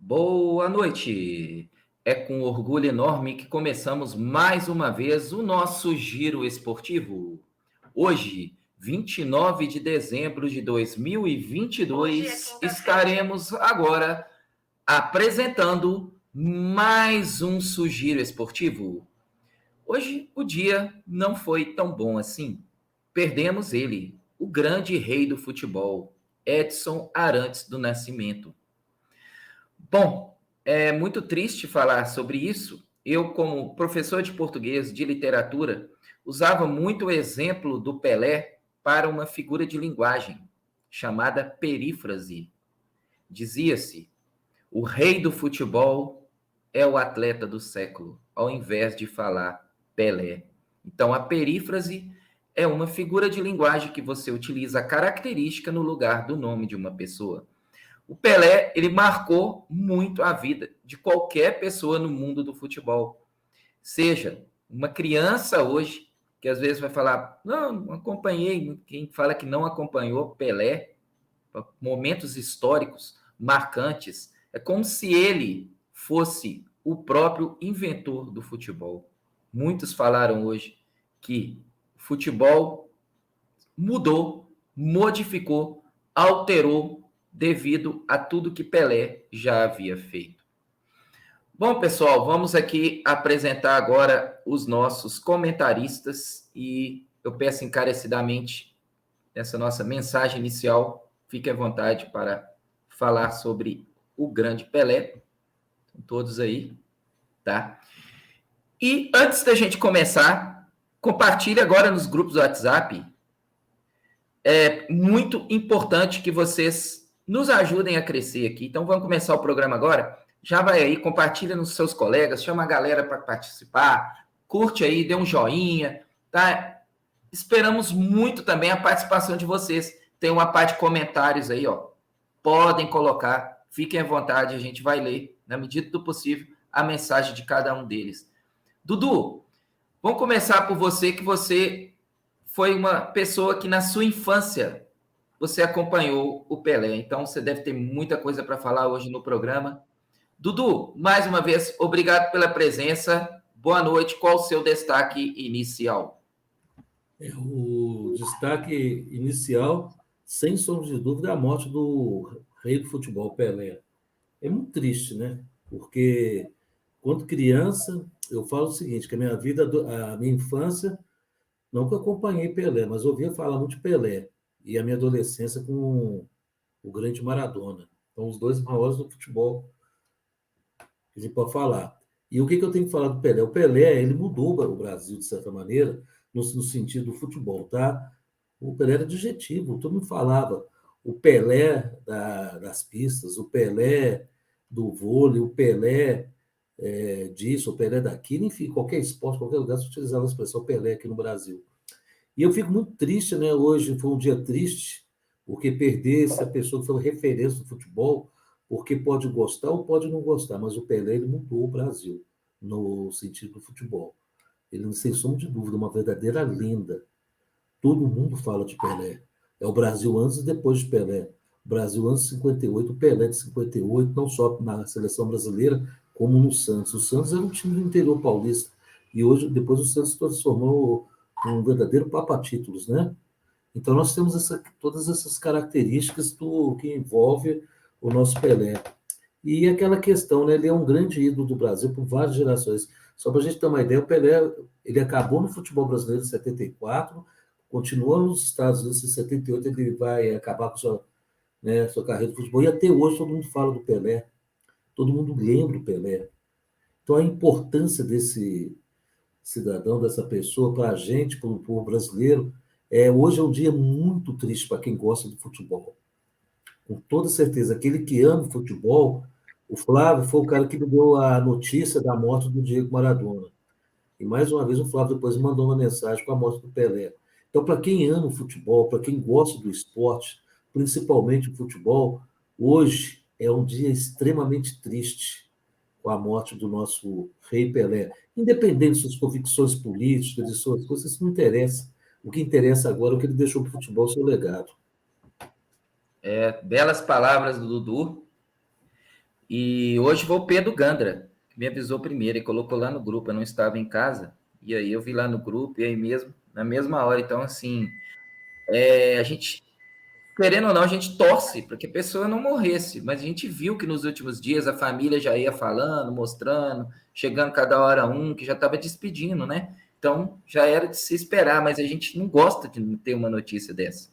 Boa noite! É com orgulho enorme que começamos mais uma vez o nosso Giro Esportivo. Hoje, 29 de dezembro de 2022, estaremos agora apresentando mais um Sugiro Esportivo. Hoje o dia não foi tão bom assim. Perdemos ele, o grande rei do futebol, Edson Arantes do Nascimento. Bom, é muito triste falar sobre isso. Eu, como professor de português, de literatura, usava muito o exemplo do Pelé para uma figura de linguagem chamada perífrase. Dizia-se: o rei do futebol é o atleta do século, ao invés de falar Pelé. Então, a perífrase é uma figura de linguagem que você utiliza a característica no lugar do nome de uma pessoa. O Pelé, ele marcou muito a vida de qualquer pessoa no mundo do futebol. Seja uma criança hoje, que às vezes vai falar, não acompanhei, quem fala que não acompanhou Pelé, momentos históricos marcantes, é como se ele fosse o próprio inventor do futebol. Muitos falaram hoje que o futebol mudou, modificou, alterou devido a tudo que Pelé já havia feito. Bom, pessoal, vamos aqui apresentar agora os nossos comentaristas e eu peço encarecidamente nessa nossa mensagem inicial, fique à vontade para falar sobre o grande Pelé. Estão todos aí, tá? E antes da gente começar, compartilhe agora nos grupos do WhatsApp. É muito importante que vocês nos ajudem a crescer aqui. Então, vamos começar o programa agora? Já vai aí, compartilha nos seus colegas, chama a galera para participar, curte aí, dê um joinha, tá? Esperamos muito também a participação de vocês. Tem uma parte de comentários aí, ó. Podem colocar, fiquem à vontade, a gente vai ler, na medida do possível, a mensagem de cada um deles. Dudu, vamos começar por você, que você foi uma pessoa que na sua infância você acompanhou o Pelé, então você deve ter muita coisa para falar hoje no programa. Dudu, mais uma vez, obrigado pela presença. Boa noite. Qual o seu destaque inicial? O destaque inicial, sem sombra de dúvida, é a morte do rei do futebol, Pelé. É muito triste, né? Porque, quando criança, eu falo o seguinte, que a minha vida, a minha infância, não que eu acompanhei Pelé, mas ouvia falar muito de Pelé. E a minha adolescência com o grande Maradona. Então, os dois maiores do futebol que a gente pode falar. E o que eu tenho que falar do Pelé? O Pelé, ele mudou o Brasil, de certa maneira, no sentido do futebol, tá? O Pelé era adjetivo, todo mundo falava o Pelé das pistas, o Pelé do vôlei, o Pelé disso, o Pelé daquilo, enfim, qualquer esporte, qualquer lugar, se utilizava a expressão Pelé aqui no Brasil. E eu fico muito triste, né? Hoje foi um dia triste, porque perder essa pessoa que foi referência do futebol, porque pode gostar ou pode não gostar, mas o Pelé ele mudou o Brasil no sentido do futebol. Ele, sem sombra de dúvida, uma verdadeira lenda. Todo mundo fala de Pelé. É o Brasil antes e depois de Pelé. O Brasil antes de 58, o Pelé de 58, não só na seleção brasileira, como no Santos. O Santos era um time do interior paulista. E hoje, depois o Santos se transformou num verdadeiro papa-títulos, né? Então nós temos todas essas características que envolve o nosso Pelé. E aquela questão, né? Ele é um grande ídolo do Brasil por várias gerações. Só para a gente ter uma ideia, o Pelé ele acabou no futebol brasileiro em 74, continua nos Estados Unidos em 78, ele vai acabar com sua carreira de futebol. E até hoje todo mundo fala do Pelé, todo mundo lembra do Pelé. Então a importância desse cidadão, dessa pessoa, para a gente, para o povo brasileiro, hoje é um dia muito triste para quem gosta do futebol. Com toda certeza, aquele que ama o futebol, o Flávio foi o cara que me deu a notícia da morte do Diego Maradona. E mais uma vez o Flávio depois mandou uma mensagem com a morte do Pelé. Então, para quem ama o futebol, para quem gosta do esporte, principalmente o futebol, hoje é um dia extremamente triste com a morte do nosso rei Pelé. Independente de suas convicções políticas, de suas coisas, isso não interessa. O que interessa agora é o que ele deixou para o futebol, seu legado. Belas palavras do Dudu. E hoje foi o Pedro Gandra, que me avisou primeiro, ele colocou lá no grupo, eu não estava em casa, e aí eu vi lá no grupo, e aí mesmo, na mesma hora. Então, assim, a gente, querendo ou não, a gente torce para que a pessoa não morresse, mas a gente viu que nos últimos dias a família já ia falando, mostrando, chegando cada hora um, que já estava despedindo, né? Então, já era de se esperar, mas a gente não gosta de ter uma notícia dessa.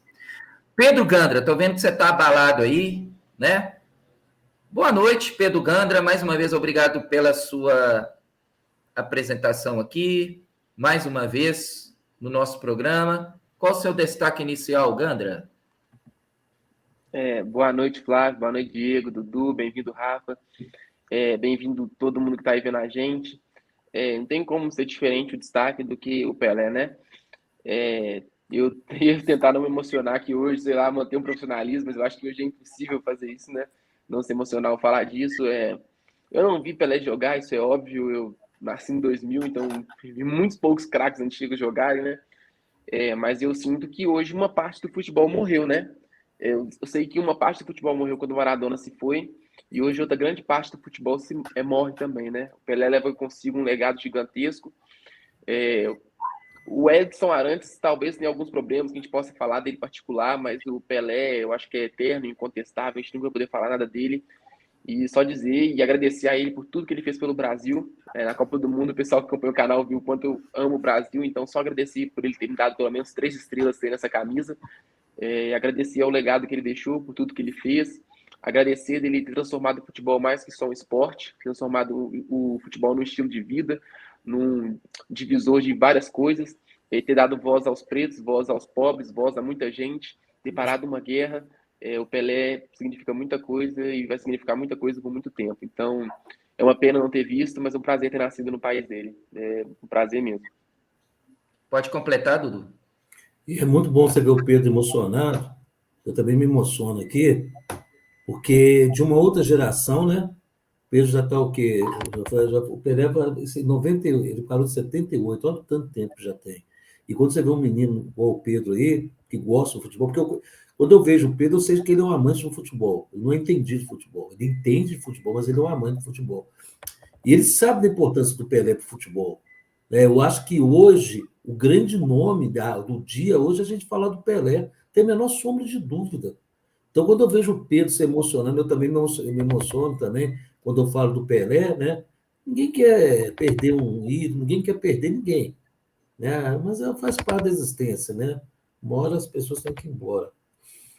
Pedro Gandra, tô vendo que você está abalado aí, né? Boa noite, Pedro Gandra. Mais uma vez, obrigado pela sua apresentação aqui. Mais uma vez no nosso programa. Qual o seu destaque inicial, Gandra? Boa noite, Flávio. Boa noite, Diego, Dudu. Bem-vindo, Rafa. Bem-vindo todo mundo que está aí vendo a gente. Não tem como ser diferente o destaque do que o Pelé, né? Eu ia tentar não me emocionar aqui hoje, sei lá, manter um profissionalismo, mas eu acho que hoje é impossível fazer isso, né? Não se emocionar ao falar disso. Eu não vi Pelé jogar, isso é óbvio. Eu nasci em 2000, então vi muitos poucos craques antigos jogarem, né? Mas eu sinto que hoje uma parte do futebol morreu, né? Eu sei que uma parte do futebol morreu quando o Maradona se foi, e hoje outra grande parte do futebol morre também, né? O Pelé leva consigo um legado gigantesco. O Edson Arantes talvez tenha alguns problemas que a gente possa falar dele em particular, mas o Pelé eu acho que é eterno, incontestável, a gente nunca vai poder falar nada dele. E só dizer e agradecer a ele por tudo que ele fez pelo Brasil. Na Copa do Mundo, o pessoal que acompanha o canal viu o quanto eu amo o Brasil, então só agradecer por ele ter me dado pelo menos 3 estrelas nessa camisa. Agradecer ao legado que ele deixou, por tudo que ele fez. Agradecer dele ter transformado o futebol mais que só um esporte, transformado o futebol num estilo de vida, num divisor de várias coisas, ter dado voz aos pretos, voz aos pobres, voz a muita gente, ter parado uma guerra. O Pelé significa muita coisa e vai significar muita coisa por muito tempo. Então, é uma pena não ter visto, mas é um prazer ter nascido no país dele. É um prazer mesmo. Pode completar, Dudu? E é muito bom você ver o Pedro emocionado. Eu também me emociono aqui, porque de uma outra geração, né? O Pedro já está o quê? O Pelé, esse 90, ele parou de 78, olha tanto tempo já tem. E quando você vê um menino igual o Pedro aí, que gosta do futebol, porque quando eu vejo o Pedro, eu sei que ele é um amante do futebol. Ele não é entendido de futebol. Ele entende de futebol, mas ele é um amante de futebol. E ele sabe da importância do Pelé para o futebol. Eu acho que hoje, o grande nome do dia, hoje a gente fala do Pelé, tem a menor sombra de dúvida. Então, quando eu vejo o Pedro se emocionando, eu também me emociono também, quando eu falo do Pelé, né? Ninguém quer perder um ídolo, ninguém quer perder ninguém, né? Mas faz parte da existência, né? Uma hora as pessoas têm que ir embora.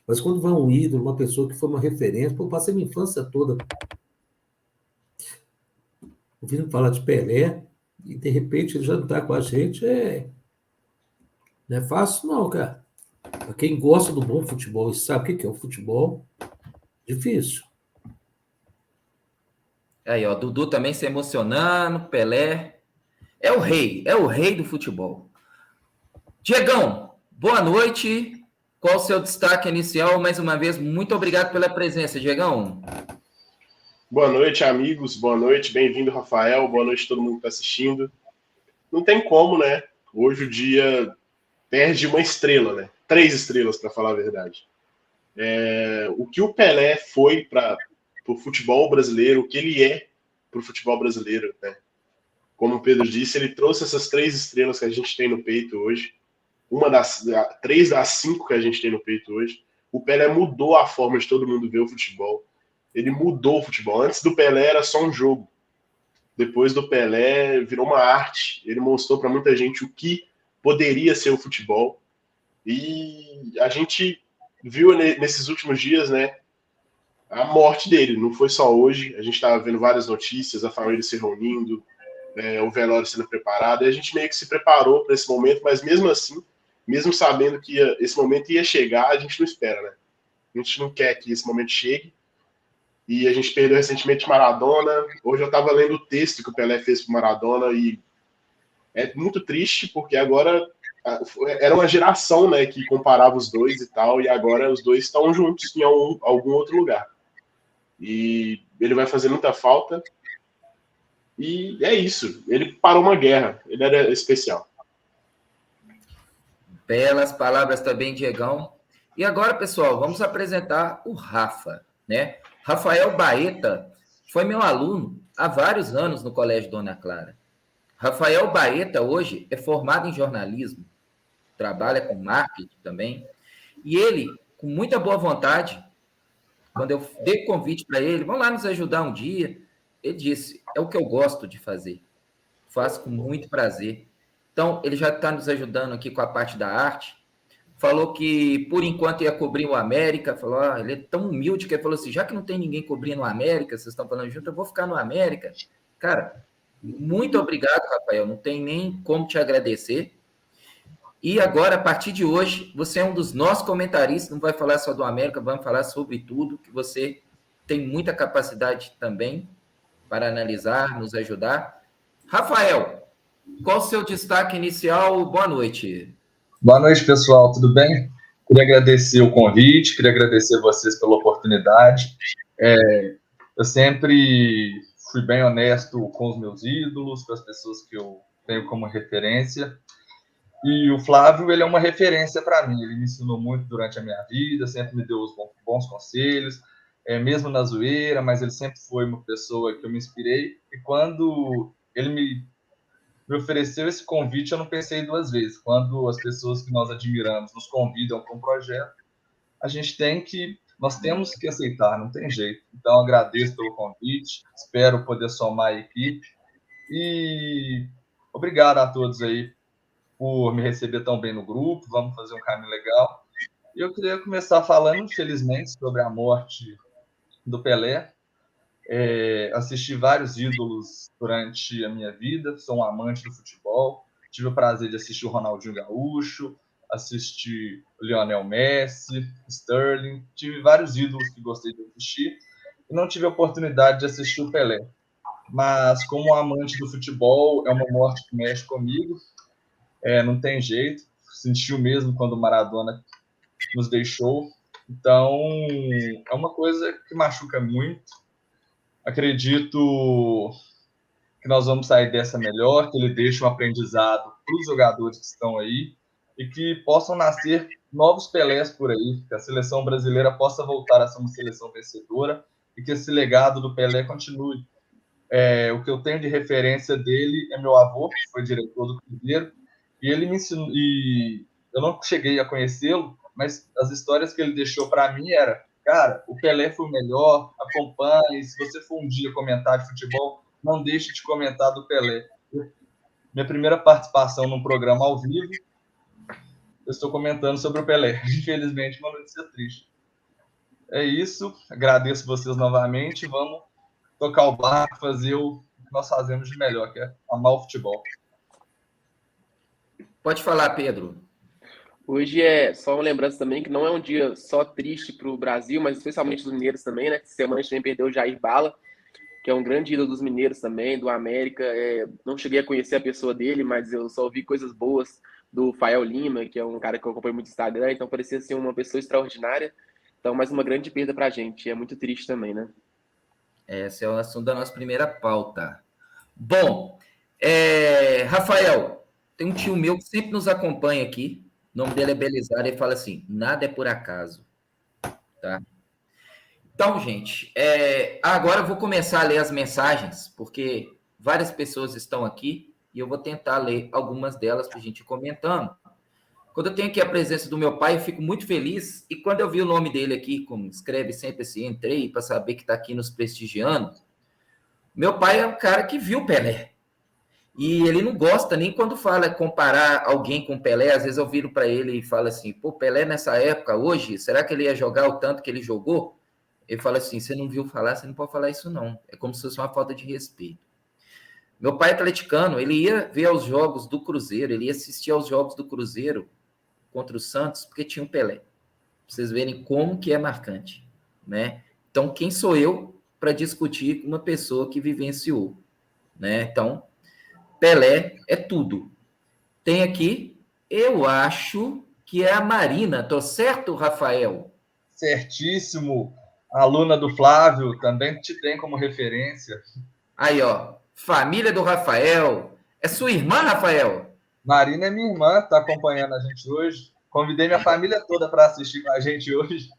Mas quando vai um ídolo, uma pessoa que foi uma referência, eu passei minha infância toda ouvindo falar de Pelé, e de repente ele já não está com a gente, não é fácil não, cara. Para quem gosta do bom futebol e sabe o que é o futebol, difícil. Aí, ó, Dudu também se emocionando, Pelé. É o rei do futebol. Diegão, boa noite. Qual o seu destaque inicial? Mais uma vez, muito obrigado pela presença, Diegão. Boa noite, amigos. Boa noite. Bem-vindo, Rafael. Boa noite a todo mundo que está assistindo. Não tem como, né? Hoje o dia perde uma estrela, né? 3 estrelas, para falar a verdade. O que o Pelé foi para o futebol brasileiro, o que ele é para o futebol brasileiro, né? Como o Pedro disse, ele trouxe essas 3 estrelas que a gente tem no peito hoje. 3 das 5 que a gente tem no peito hoje. O Pelé mudou a forma de todo mundo ver o futebol. Ele mudou o futebol. Antes do Pelé era só um jogo. Depois do Pelé virou uma arte. Ele mostrou para muita gente o que poderia ser o futebol. E a gente viu nesses últimos dias, né, a morte dele. Não foi só hoje. A gente estava vendo várias notícias, a família se reunindo, o velório sendo preparado. E a gente meio que se preparou para esse momento, mas mesmo assim, mesmo sabendo que esse momento ia chegar, a gente não espera, né? A gente não quer que esse momento chegue. E a gente perdeu recentemente Maradona. Hoje eu estava lendo o texto que o Pelé fez para Maradona e é muito triste, porque agora era uma geração, né, que comparava os dois e tal, e agora os dois estão juntos em algum outro lugar. E ele vai fazer muita falta. E é isso. Ele parou uma guerra. Ele era especial. Belas palavras também, Diegão. E agora, pessoal, vamos apresentar o Rafa, né? Rafael Baeta foi meu aluno há vários anos no Colégio Dona Clara. Rafael Baeta hoje é formado em jornalismo, trabalha com marketing também, e ele, com muita boa vontade, quando eu dei convite para ele, vamos lá nos ajudar um dia, ele disse, é o que eu gosto de fazer, faço com muito prazer. Então, ele já está nos ajudando aqui com a parte da arte, falou que, por enquanto, ia cobrir o América, falou, ele é tão humilde que ele falou assim, já que não tem ninguém cobrindo o América, vocês estão falando junto, eu vou ficar no América. Cara, muito obrigado, Rafael, não tem nem como te agradecer. E agora, a partir de hoje, você é um dos nossos comentaristas, não vai falar só do América, vamos falar sobre tudo, que você tem muita capacidade também para analisar, nos ajudar. Rafael, qual o seu destaque inicial? Boa noite. Boa noite, pessoal, tudo bem? Queria agradecer o convite, queria agradecer vocês pela oportunidade. Eu sempre fui bem honesto com os meus ídolos, com as pessoas que eu tenho como referência. E o Flávio, ele é uma referência para mim, ele me ensinou muito durante a minha vida, sempre me deu os bons conselhos, mesmo na zoeira, mas ele sempre foi uma pessoa que eu me inspirei. E quando ele me ofereceu esse convite, eu não pensei duas vezes. Quando as pessoas que nós admiramos nos convidam para um projeto, nós temos que aceitar, não tem jeito. Então, agradeço pelo convite, espero poder somar a equipe. E obrigado a todos aí por me receber tão bem no grupo, vamos fazer um caminho legal. E eu queria começar falando, infelizmente, sobre a morte do Pelé. Assisti vários ídolos durante a minha vida, sou um amante do futebol, tive o prazer de assistir o Ronaldinho Gaúcho, assisti o Lionel Messi, Sterling, tive vários ídolos que gostei de assistir e não tive a oportunidade de assistir o Pelé. Mas como amante do futebol, é uma morte que mexe comigo, não tem jeito, senti o mesmo quando o Maradona nos deixou, então é uma coisa que machuca muito. Acredito que nós vamos sair dessa melhor, que ele deixe um aprendizado para os jogadores que estão aí e que possam nascer novos Pelés por aí, que a seleção brasileira possa voltar a ser uma seleção vencedora e que esse legado do Pelé continue. O que eu tenho de referência dele é meu avô, que foi diretor do Cruzeiro, e ele me ensinou, e eu não cheguei a conhecê-lo, mas as histórias que ele deixou para mim era: cara, o Pelé foi o melhor, acompanhe, se você for um dia comentar de futebol, não deixe de comentar do Pelé. Minha primeira participação num programa ao vivo, eu estou comentando sobre o Pelé. Infelizmente, uma notícia triste. É isso, agradeço vocês novamente, vamos tocar o barco, fazer o que nós fazemos de melhor, que é amar o futebol. Pode falar, Pedro. Hoje é só uma lembrança também que não é um dia só triste para o Brasil, mas especialmente dos mineiros também, né? Essa semana a gente também perdeu o Jair Bala, que é um grande ídolo dos mineiros também, do América. Não cheguei a conhecer a pessoa dele, mas eu só ouvi coisas boas do Fael Lima, que é um cara que eu acompanho muito no Instagram, então parecia ser uma pessoa extraordinária. Então, mais uma grande perda para a gente. É muito triste também, né? Esse é o assunto da nossa primeira pauta. Bom, Rafael, tem um tio meu que sempre nos acompanha aqui, o nome dele é Belisário, ele fala assim, nada é por acaso, tá? Então, gente, agora eu vou começar a ler as mensagens, porque várias pessoas estão aqui, e eu vou tentar ler algumas delas para a gente ir comentando. Quando eu tenho aqui a presença do meu pai, eu fico muito feliz, e quando eu vi o nome dele aqui, como escreve sempre assim, entrei para saber que está aqui nos prestigiando, meu pai é um cara que viu Pelé. E ele não gosta nem quando fala comparar alguém com Pelé. Às vezes eu viro para ele e falo assim, pô, Pelé nessa época, hoje, será que ele ia jogar o tanto que ele jogou? Ele fala assim, você não viu falar, você não pode falar isso não. É como se fosse uma falta de respeito. Meu pai é atleticano, ele ia ver os jogos do Cruzeiro, ele ia assistir aos jogos do Cruzeiro contra o Santos, porque tinha o Pelé. Pra vocês verem como que é marcante, né? Então, quem sou eu para discutir com uma pessoa que vivenciou, né? Então, Pelé é tudo. Tem aqui, eu acho que é a Marina. Tô certo, Rafael? Certíssimo. A aluna do Flávio também te tem como referência. Aí, ó. Família do Rafael. É sua irmã, Rafael? Marina é minha irmã, está acompanhando a gente hoje. Convidei minha família toda para assistir com a gente hoje.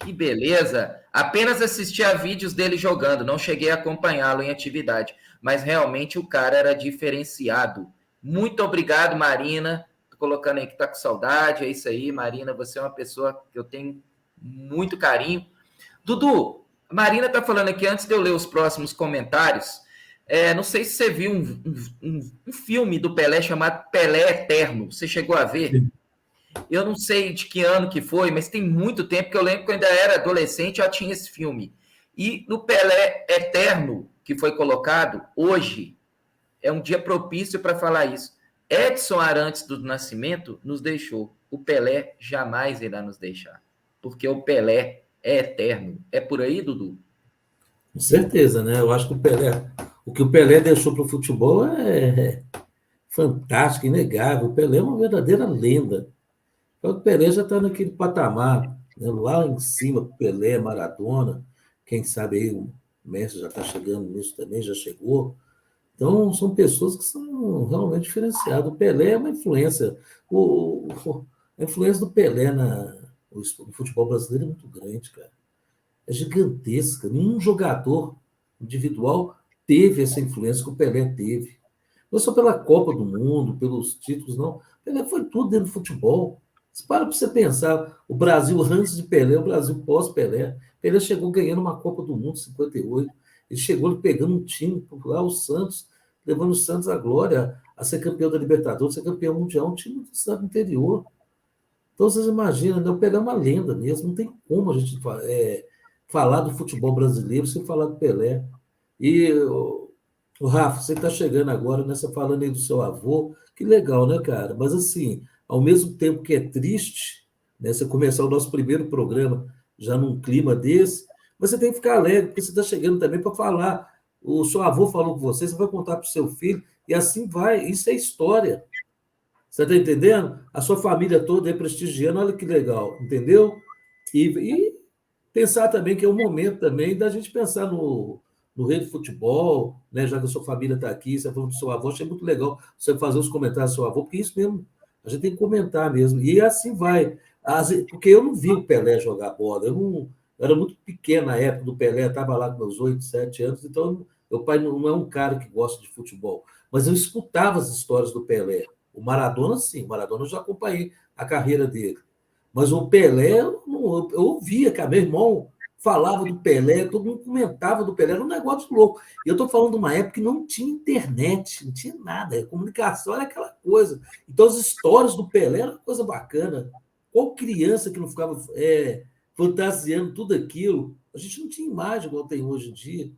Que beleza! Apenas assisti a vídeos dele jogando, não cheguei a acompanhá-lo em atividade, mas realmente o cara era diferenciado. Muito obrigado, Marina. Tô colocando aí que tá com saudade, é isso aí, Marina. Você é uma pessoa que eu tenho muito carinho. Dudu, a Marina tá falando aqui, antes de eu ler os próximos comentários, não sei se você viu um filme do Pelé chamado Pelé Eterno. Você chegou a ver? Eu não sei de que ano que foi, mas tem muito tempo que eu lembro que eu ainda era adolescente, já tinha esse filme. E no Pelé Eterno, que foi colocado, hoje é um dia propício para falar isso. Edson Arantes do Nascimento nos deixou. O Pelé jamais irá nos deixar. Porque o Pelé é eterno. É por aí, Dudu? Com certeza, né? Eu acho que o que o Pelé deixou para o futebol é fantástico, inegável. O Pelé é uma verdadeira lenda. O Pelé já está naquele patamar, né? Lá em cima, Pelé, Maradona, quem sabe aí o Messi já está chegando nisso também, já chegou. Então, são pessoas que são realmente diferenciadas. O Pelé é uma influência. A influência do Pelé no futebol brasileiro é muito grande, cara. É gigantesca. Nenhum jogador individual teve essa influência que o Pelé teve. Não só pela Copa do Mundo, pelos títulos, não. O Pelé foi tudo dentro do futebol. Para você pensar, o Brasil antes de Pelé, o Brasil pós-Pelé. Pelé chegou ganhando uma Copa do Mundo em 58. Ele chegou pegando um time lá, o Santos, levando o Santos à glória, a ser campeão da Libertadores, ser campeão mundial, um time do estado interior. Então, vocês imaginam, né? O Pelé é uma lenda mesmo, não tem como a gente falar do futebol brasileiro sem falar do Pelé. E, o Rafa, você está chegando agora, né? Você falando aí do seu avô, que legal, né, cara? Mas, assim, ao mesmo tempo que é triste, né, você começar o nosso primeiro programa já num clima desse, mas você tem que ficar alegre, porque você está chegando também para falar. O seu avô falou com você, você vai contar para o seu filho, e assim vai. Isso é história. Você está entendendo? A sua família toda aí prestigiando, olha que legal, entendeu? E pensar também que é o momento também da gente pensar no rei do futebol, né? Já que a sua família está aqui, você falou do seu avô, achei muito legal você fazer os comentários do seu avô, porque isso mesmo, a gente tem que comentar mesmo. E assim vai. Porque eu não vi o Pelé jogar bola, eu era muito pequeno na época do Pelé, estava lá com meus 8, 7 anos, então meu pai não é um cara que gosta de futebol, mas eu escutava as histórias do Pelé. O Maradona, sim, o Maradona eu já acompanhei a carreira dele. Mas o Pelé, eu ouvia, cara, meu irmão falava do Pelé, todo mundo comentava do Pelé, era um negócio de louco. E eu estou falando de uma época que não tinha internet, não tinha nada, a comunicação era aquela coisa. Então as histórias do Pelé eram uma coisa bacana. Qual criança que não ficava fantasiando tudo aquilo? A gente não tinha imagem igual tem hoje em dia,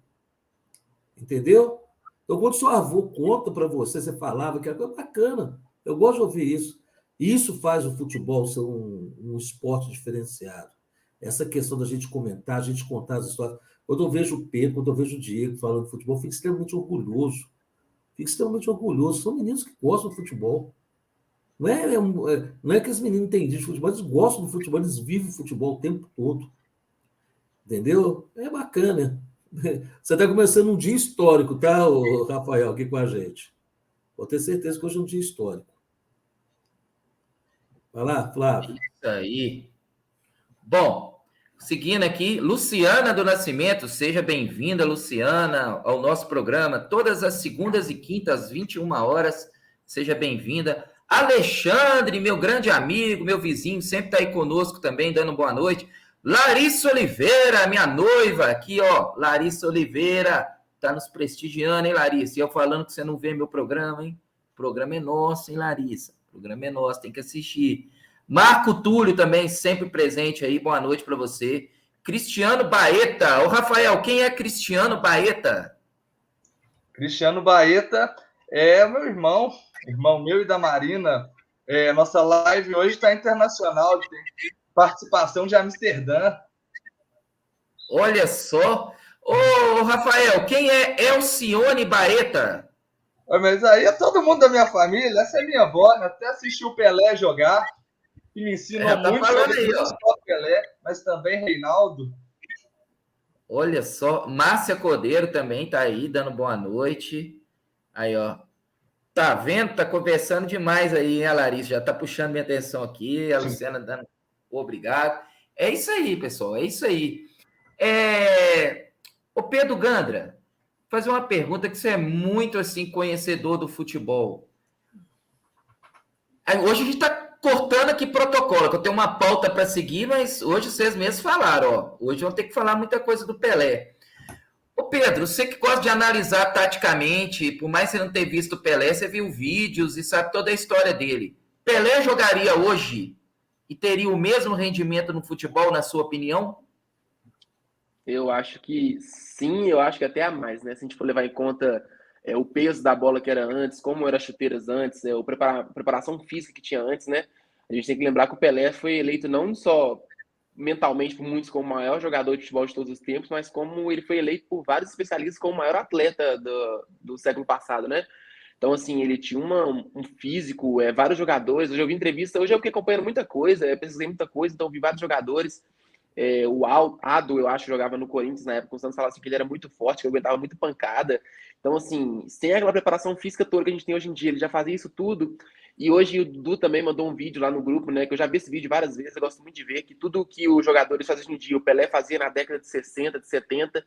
entendeu? Então, quando seu avô conta para você, você falava que era coisa bacana. Eu gosto de ouvir isso. Isso faz o futebol ser um esporte diferenciado. Essa questão da gente comentar, a gente contar as histórias. Quando eu vejo o Pedro, quando eu vejo o Diego falando de futebol, eu fico extremamente orgulhoso. Fico extremamente orgulhoso. São meninos que gostam do futebol. Não é que os meninos entendem de futebol, eles gostam do futebol, eles vivem o futebol o tempo todo. Entendeu? É bacana. Você está começando um dia histórico, tá, Rafael, aqui com a gente. Vou ter certeza que hoje é um dia histórico. Vai lá, Flávio. Isso aí. Bom, seguindo aqui, Luciana do Nascimento, seja bem-vinda, Luciana, ao nosso programa, todas as segundas e quintas, às 21 horas, seja bem-vinda. Alexandre, meu grande amigo, meu vizinho, sempre está aí conosco também, dando boa noite. Larissa Oliveira, minha noiva, aqui, ó, Larissa Oliveira, tá nos prestigiando, hein, Larissa? E eu falando que você não vê meu programa, hein? O programa é nosso, hein, Larissa? O programa é nosso, tem que assistir. Marco Túlio também, sempre presente aí, boa noite para você. Cristiano Baeta. Ô, Rafael, quem é Cristiano Baeta? Cristiano Baeta é meu irmão meu e da Marina. Nossa live hoje está internacional, tem participação de Amsterdã. Olha só. Ô, Rafael, quem é Elcione Baeta? Mas aí é todo mundo da minha família, essa é minha avó, até assistiu o Pelé jogar, que me ensinou muito sobre aí, não só o Pelé, mas também Reinaldo. Olha só, Márcia Cordeiro também tá aí, dando boa noite. Aí, ó. Tá vendo? Tá conversando demais aí, né, Larissa? Já tá puxando minha atenção aqui. A Luciana dando obrigado. É isso aí, pessoal, é isso aí. Ô Pedro Gandra, vou fazer uma pergunta que você é muito assim conhecedor do futebol. Hoje a gente está cortando aqui protocolo, que eu tenho uma pauta para seguir, mas hoje vocês mesmos falaram, ó. Hoje vão ter que falar muita coisa do Pelé. Ô Pedro, você que gosta de analisar taticamente, por mais você não ter visto o Pelé, você viu vídeos e sabe toda a história dele. Pelé jogaria hoje e teria o mesmo rendimento no futebol, na sua opinião? Eu acho que sim, eu acho que até a mais, né? Se a gente for levar em conta o peso da bola que era antes, como eram as chuteiras antes, a preparação física que tinha antes, né? A gente tem que lembrar que o Pelé foi eleito não só mentalmente por muitos como o maior jogador de futebol de todos os tempos, mas como ele foi eleito por vários especialistas como o maior atleta do século passado, né? Então, assim, ele tinha um físico, vários jogadores. Hoje eu vi entrevista, hoje eu fiquei acompanhando muita coisa, pesquisei muita coisa, então vi vários jogadores. O Ado, eu acho, jogava no Corinthians na época, o Santos falava assim que ele era muito forte, que aguentava muito pancada. Então, assim, sem aquela preparação física toda que a gente tem hoje em dia, ele já fazia isso tudo. E hoje o Dudu também mandou um vídeo lá no grupo, né? Que eu já vi esse vídeo várias vezes, eu gosto muito de ver, que tudo que os jogadores fazem hoje em dia, o Pelé fazia na década de 60, de 70.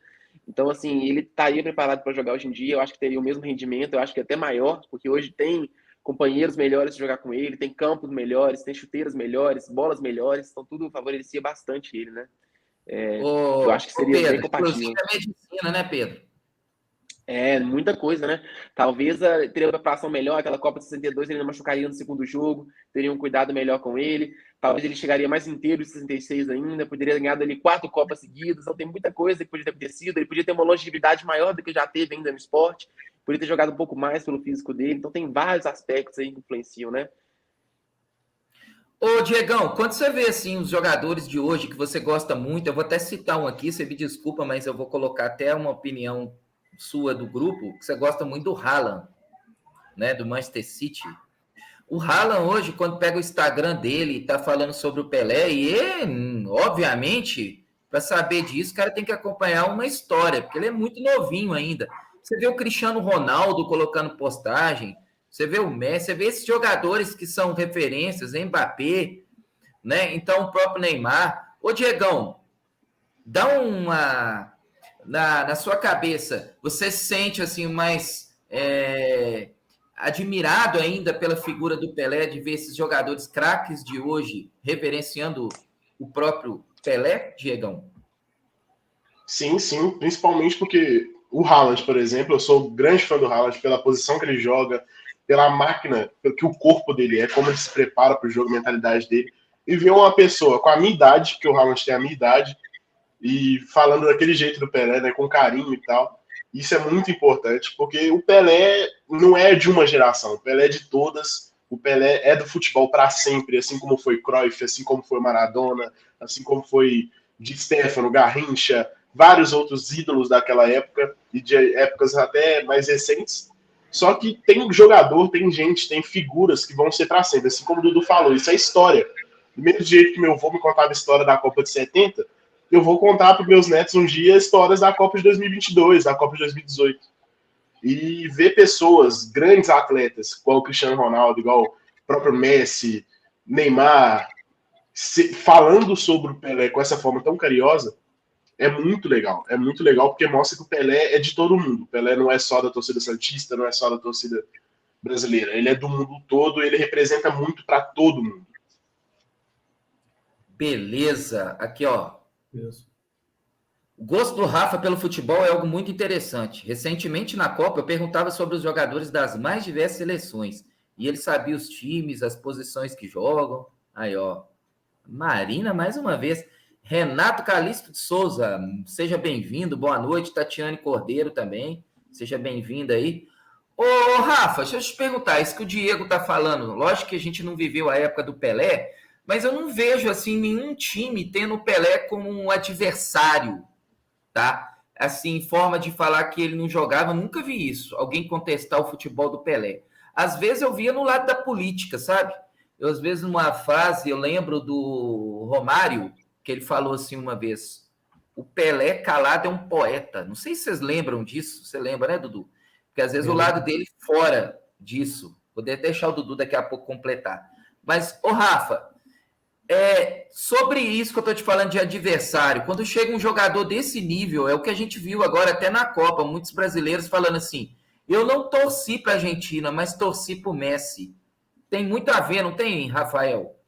Então, assim, ele estaria preparado para jogar hoje em dia, eu acho que teria o mesmo rendimento, eu acho que até maior, porque hoje tem companheiros melhores de jogar com ele, tem campos melhores, tem chuteiras melhores, bolas melhores, então tudo favorecia bastante ele, né? Eu acho que seria Pedro, bem compatível. inclusive a medicina, né, Pedro? Muita coisa, né? Talvez teria uma preparação melhor, aquela Copa de 62 ele não machucaria no segundo jogo, teria um cuidado melhor com ele, talvez ele chegaria mais inteiro em 66 ainda, poderia ter ganhado ali 4 Copas seguidas, então tem muita coisa que podia ter acontecido, ele podia ter uma longevidade maior do que já teve ainda no esporte, podia ter jogado um pouco mais pelo físico dele, então tem vários aspectos aí que influenciam, né? Ô, Diegão, quando você vê assim os jogadores de hoje que você gosta muito, eu vou até citar um aqui, você me desculpa, mas eu vou colocar até uma opinião sua do grupo, que você gosta muito do Haaland, né, do Manchester City. O Haaland hoje, quando pega o Instagram dele, tá falando sobre o Pelé, obviamente, para saber disso, o cara tem que acompanhar uma história, porque ele é muito novinho ainda. Você vê o Cristiano Ronaldo colocando postagem, você vê o Messi, você vê esses jogadores que são referências, Mbappé, né? Então, o próprio Neymar. Ô, Diegão, dá uma... Na sua cabeça, você se sente assim mais admirado ainda pela figura do Pelé, de ver esses jogadores craques de hoje reverenciando o próprio Pelé, Diegão? Sim, sim, principalmente porque o Haaland, por exemplo, eu sou grande fã do Haaland pela posição que ele joga, pela máquina, pelo que o corpo dele é, como ele se prepara para o jogo, a mentalidade dele, e ver uma pessoa com a minha idade, porque o Haaland tem a minha idade, e falando daquele jeito do Pelé, né, com carinho e tal, isso é muito importante, porque o Pelé não é de uma geração, o Pelé é de todas, o Pelé é do futebol para sempre, assim como foi Cruyff, assim como foi Maradona, assim como foi Di Stefano, Garrincha, vários outros ídolos daquela época, e de épocas até mais recentes. Só que tem jogador, tem gente, tem figuras que vão ser para sempre, assim como o Dudu falou, isso é história. Do mesmo jeito que meu avô me contava a história da Copa de 70, eu vou contar para os meus netos um dia histórias da Copa de 2022, da Copa de 2018. E ver pessoas, grandes atletas, igual o Cristiano Ronaldo, igual o próprio Messi, Neymar, falando sobre o Pelé com essa forma tão carinhosa, é muito legal. É muito legal porque mostra que o Pelé é de todo mundo. O Pelé não é só da torcida santista, não é só da torcida brasileira. Ele é do mundo todo, ele representa muito para todo mundo. Beleza. Aqui, ó. Isso. O gosto do Rafa pelo futebol é algo muito interessante. Recentemente, na Copa, eu perguntava sobre os jogadores das mais diversas seleções. E ele sabia os times, as posições que jogam. Aí, ó. Marina, mais uma vez. Renato Calixto de Souza, seja bem-vindo. Boa noite. Tatiane Cordeiro também. Seja bem-vinda aí. Ô, Rafa, deixa eu te perguntar. Isso que o Diego tá falando. Lógico que a gente não viveu a época do Pelé, mas eu não vejo, assim, nenhum time tendo o Pelé como um adversário, tá? Assim, forma de falar que ele não jogava, nunca vi isso. Alguém contestar o futebol do Pelé. Às vezes eu via no lado da política, sabe? Eu, às vezes, numa fase, eu lembro do Romário, que ele falou assim uma vez, o Pelé calado é um poeta. Não sei se vocês lembram disso. Você lembra, né, Dudu? Porque às vezes o lado dele fora disso. Vou deixar o Dudu daqui a pouco completar. Mas, ô Rafa, Sobre isso que eu estou te falando de adversário, quando chega um jogador desse nível, é o que a gente viu agora até na Copa, muitos brasileiros falando assim, eu não torci para a Argentina, mas torci para o Messi. Tem muito a ver, não tem, Rafael?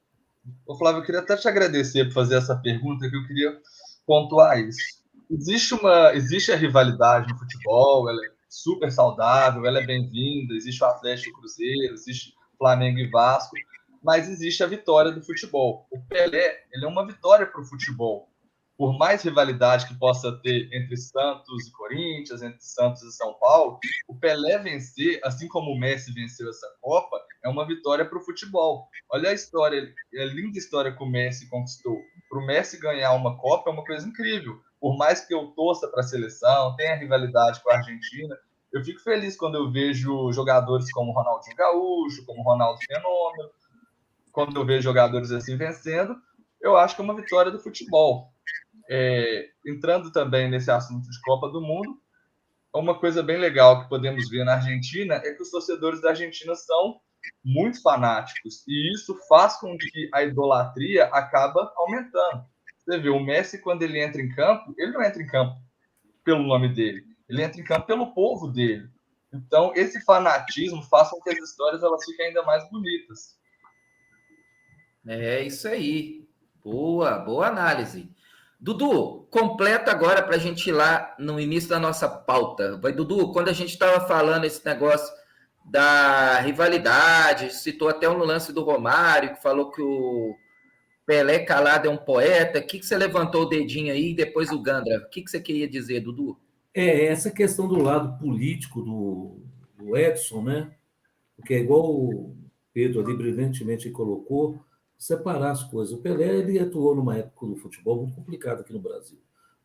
Ô, Flávio, eu queria até te agradecer por fazer essa pergunta, que eu queria pontuar isso. Existe a rivalidade no futebol, ela é super saudável, ela é bem-vinda, existe o Atlético e o Cruzeiro, existe Flamengo e Vasco, mas existe a vitória do futebol. O Pelé, ele é uma vitória para o futebol. Por mais rivalidade que possa ter entre Santos e Corinthians, entre Santos e São Paulo, o Pelé vencer, assim como o Messi venceu essa Copa, é uma vitória para o futebol. Olha a história, a linda história que o Messi conquistou. Para o Messi ganhar uma Copa é uma coisa incrível. Por mais que eu torça para a seleção, tenha rivalidade com a Argentina, eu fico feliz quando eu vejo jogadores como Ronaldinho Gaúcho, como Ronaldo Fenômeno, quando eu vejo jogadores assim vencendo, eu acho que é uma vitória do futebol. Entrando também nesse assunto de Copa do Mundo, uma coisa bem legal que podemos ver na Argentina é que os torcedores da Argentina são muito fanáticos, e isso faz com que a idolatria acaba aumentando. Você vê, o Messi, quando ele entra em campo, ele não entra em campo pelo nome dele, ele entra em campo pelo povo dele. Então, esse fanatismo faz com que as histórias elas fiquem ainda mais bonitas. É isso aí. Boa análise. Dudu, completa agora para a gente ir lá no início da nossa pauta. Dudu, quando a gente estava falando esse negócio da rivalidade, citou até um lance do Romário, que falou que o Pelé calado é um poeta. O que você levantou o dedinho aí e depois o Gandra? O que você queria dizer, Dudu? Essa questão do lado político do Edson, né? Porque é igual o Pedro ali brilhantemente colocou, separar as coisas. O Pelé ele atuou numa época do futebol muito complicada aqui no Brasil.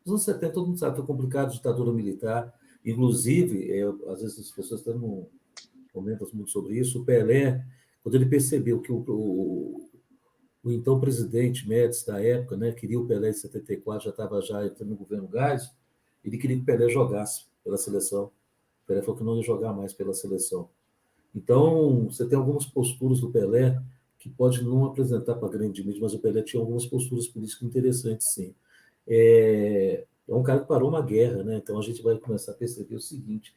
Nos anos 70, todo mundo sabe, foi complicado, ditadura militar. Inclusive, às vezes as pessoas não comentam muito sobre isso, o Pelé, quando ele percebeu que o então presidente Médici da época, né, queria o Pelé em 74, já estava entrando no governo Geisel, ele queria que o Pelé jogasse pela seleção. O Pelé falou que não ia jogar mais pela seleção. Então, você tem algumas posturas do Pelé que pode não apresentar para a grande mídia, mas o Pelé tinha algumas posturas políticas interessantes, sim. É um cara que parou uma guerra, né? Então a gente vai começar a perceber o seguinte,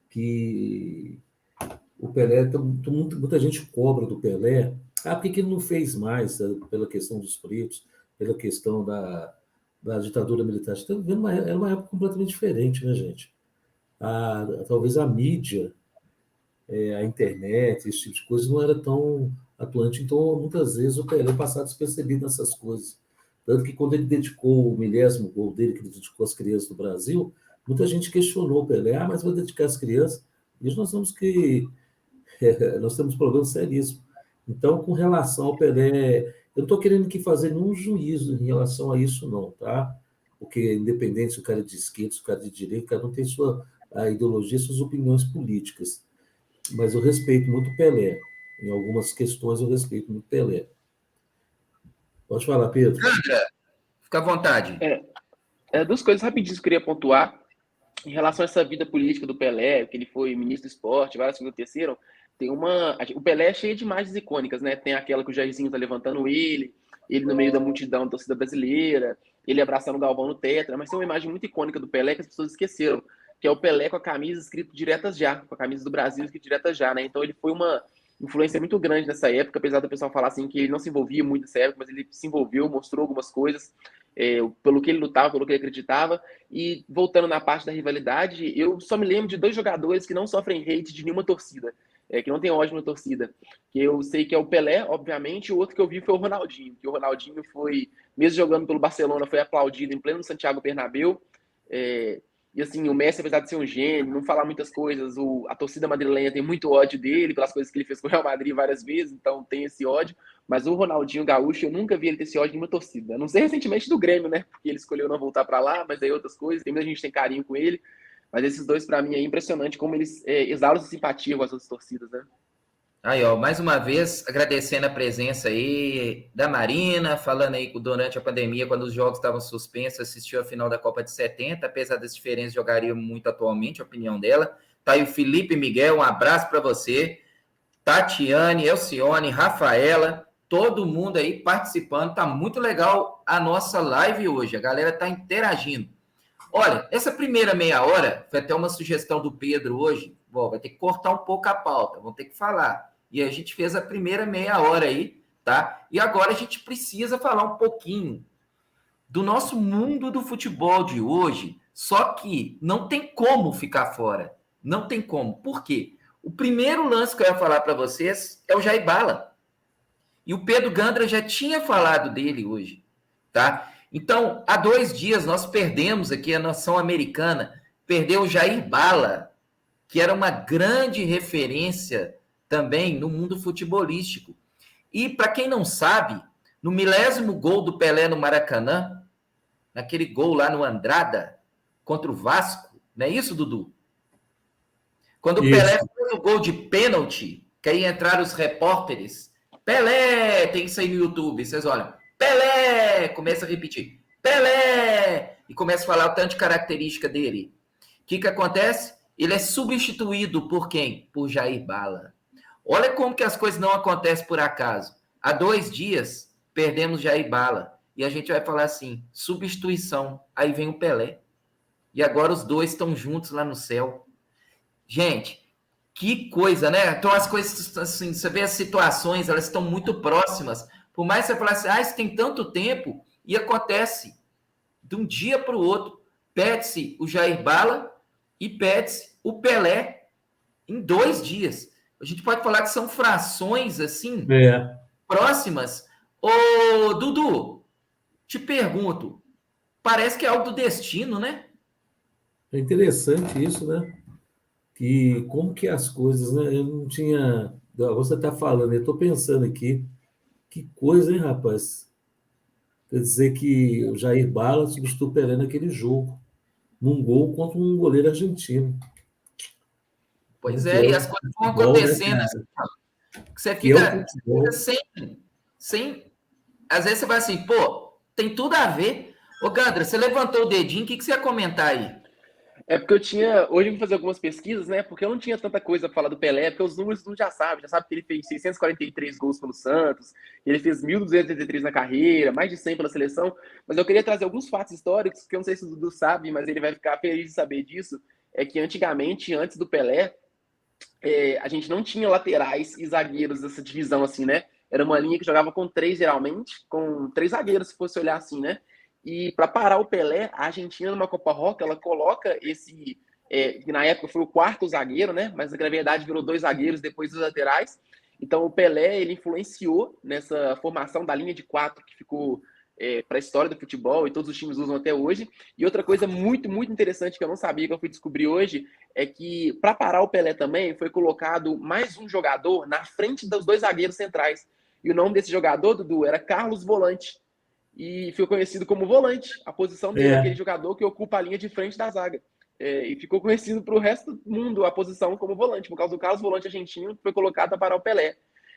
que o Pelé, muita gente cobra do Pelé, por que ele não fez mais pela questão dos pretos, pela questão da ditadura militar? Era uma época completamente diferente, né, gente? Talvez a mídia, a internet, esse tipo de coisa, não era tão atuante. Então, muitas vezes, o Pelé passava despercebido nessas coisas. Tanto que, quando ele dedicou o 10º gol dele, que ele dedicou às crianças do Brasil, muita gente questionou o Pelé. Mas vai dedicar às crianças? E nós temos problemas seríssimos. Então, com relação ao Pelé, eu não estou querendo aqui fazer nenhum juízo em relação a isso, não, tá? Porque, independente se o cara é de esquerda, se o cara é de direita, cada um tem a ideologia, suas opiniões políticas. Mas eu respeito muito o Pelé. Em algumas questões eu respeito muito o Pelé. Pode falar, Pedro. Fica à vontade. Duas coisas rapidinho que eu queria pontuar. Em relação a essa vida política do Pelé, que ele foi ministro do esporte, várias coisas aconteceram, o Pelé é cheio de imagens icônicas, né? Tem aquela que o Jairzinho tá levantando ele no meio da multidão da torcida brasileira, ele abraçando o Galvão no tetra, mas tem uma imagem muito icônica do Pelé que as pessoas esqueceram, que é o Pelé com a camisa escrito Diretas Já, com a camisa do Brasil escrito Diretas Já, né? Então ele foi uma influência muito grande nessa época, apesar do pessoal falar assim que ele não se envolvia muito nessa época, mas ele se envolveu, mostrou algumas coisas, pelo que ele lutava, pelo que ele acreditava. E voltando na parte da rivalidade, eu só me lembro de 2 jogadores que não sofrem hate de nenhuma torcida, que não tem ódio na torcida, que eu sei que é o Pelé, obviamente, e o outro que eu vi foi o Ronaldinho, que o Ronaldinho foi, mesmo jogando pelo Barcelona, foi aplaudido em pleno Santiago Bernabéu, e assim, o Messi, apesar de ser um gênio, não falar muitas coisas, a torcida madrilenha tem muito ódio dele, pelas coisas que ele fez com o Real Madrid várias vezes, então tem esse ódio, mas o Ronaldinho Gaúcho, eu nunca vi ele ter esse ódio em uma torcida, a não ser recentemente do Grêmio, né, porque ele escolheu não voltar para lá, mas aí outras coisas, tem muita gente que tem carinho com ele, mas esses dois, para mim, é impressionante como eles exalam essa simpatia com as outras torcidas, né? Aí, ó, mais uma vez, agradecendo a presença aí da Marina, falando aí que durante a pandemia, quando os jogos estavam suspensos, assistiu a final da Copa de 70, apesar das diferenças, jogaria muito atualmente, a opinião dela. Tá aí o Felipe Miguel, um abraço para você. Tatiane, Elcione, Rafaela, todo mundo aí participando. Tá muito legal a nossa live hoje. A galera tá interagindo. Olha, essa primeira meia hora, foi até uma sugestão do Pedro hoje. Bom, vai ter que cortar um pouco a pauta, vamos ter que falar. E a gente fez a primeira meia hora aí, tá? E agora a gente precisa falar um pouquinho do nosso mundo do futebol de hoje, só que não tem como ficar fora. Não tem como. Por quê? O primeiro lance que eu ia falar para vocês é o Jair Bala. E o Pedro Gandra já tinha falado dele hoje, tá? Então, há 2 dias nós perdemos aqui a nação americana, perdeu o Jair Bala, que era uma grande referência também no mundo futebolístico. E, para quem não sabe, no 10º gol do Pelé no Maracanã, naquele gol lá no Andrada, contra o Vasco, não é isso, Dudu? Quando o Pelé fez o gol de pênalti, que aí entraram os repórteres, Pelé, tem isso aí no YouTube, vocês olham, Pelé, começa a repetir, Pelé, e começa a falar o tanto de característica dele. O que acontece? Ele é substituído por quem? Por Jair Bala. Olha como que as coisas não acontecem por acaso. Há 2 dias, perdemos Jair Bala. E a gente vai falar assim, substituição. Aí vem o Pelé. E agora os dois estão juntos lá no céu. Gente, que coisa, né? Então as coisas, assim, você vê as situações, elas estão muito próximas. Por mais que você falasse, isso tem tanto tempo, e acontece. De um dia para o outro, perde-se o Jair Bala e perde-se o Pelé em 2 dias. A gente pode falar que são frações, assim, próximas. Ô, Dudu, te pergunto, parece que é algo do destino, né? É interessante isso, né? Que como que as coisas, né? Eu não tinha... Você está falando, eu estou pensando aqui, que coisa, hein, rapaz? Quer dizer que o Jair Bala substituiu o Pelé naquele jogo, num gol contra um goleiro argentino. Pois é, e as coisas vão acontecendo, assim, que você fica sem... Às vezes você vai assim, pô, tem tudo a ver. Ô, Gandra, você levantou o dedinho, o que você ia comentar aí? É porque hoje eu vim fazer algumas pesquisas, né? Porque eu não tinha tanta coisa para falar do Pelé, porque os números não já sabe que ele fez 643 gols pelo Santos, ele fez 1.283 na carreira, mais de 100 pela seleção, mas eu queria trazer alguns fatos históricos, que eu não sei se o Dudu sabe, mas ele vai ficar feliz de saber disso, é que antigamente, antes do Pelé, a gente não tinha laterais e zagueiros dessa divisão assim, né? Era uma linha que jogava com 3 geralmente, com 3 zagueiros, se fosse olhar assim, né? E para parar o Pelé, a Argentina, numa Copa Roca, ela coloca esse, que na época foi o 4º zagueiro, né? Mas na verdade virou 2 zagueiros depois dos laterais. Então o Pelé, ele influenciou nessa formação da linha de 4 que ficou para a história do futebol e todos os times usam até hoje. E outra coisa muito, muito interessante que eu não sabia, que eu fui descobrir hoje, é que para parar o Pelé também foi colocado mais um jogador na frente dos 2 zagueiros centrais. E o nome desse jogador, Dudu, era Carlos Volante. E ficou conhecido como volante. A posição dele é aquele jogador que ocupa a linha de frente da zaga. E ficou conhecido para o resto do mundo a posição como volante, por causa do Carlos Volante argentino, que foi colocado para parar o Pelé.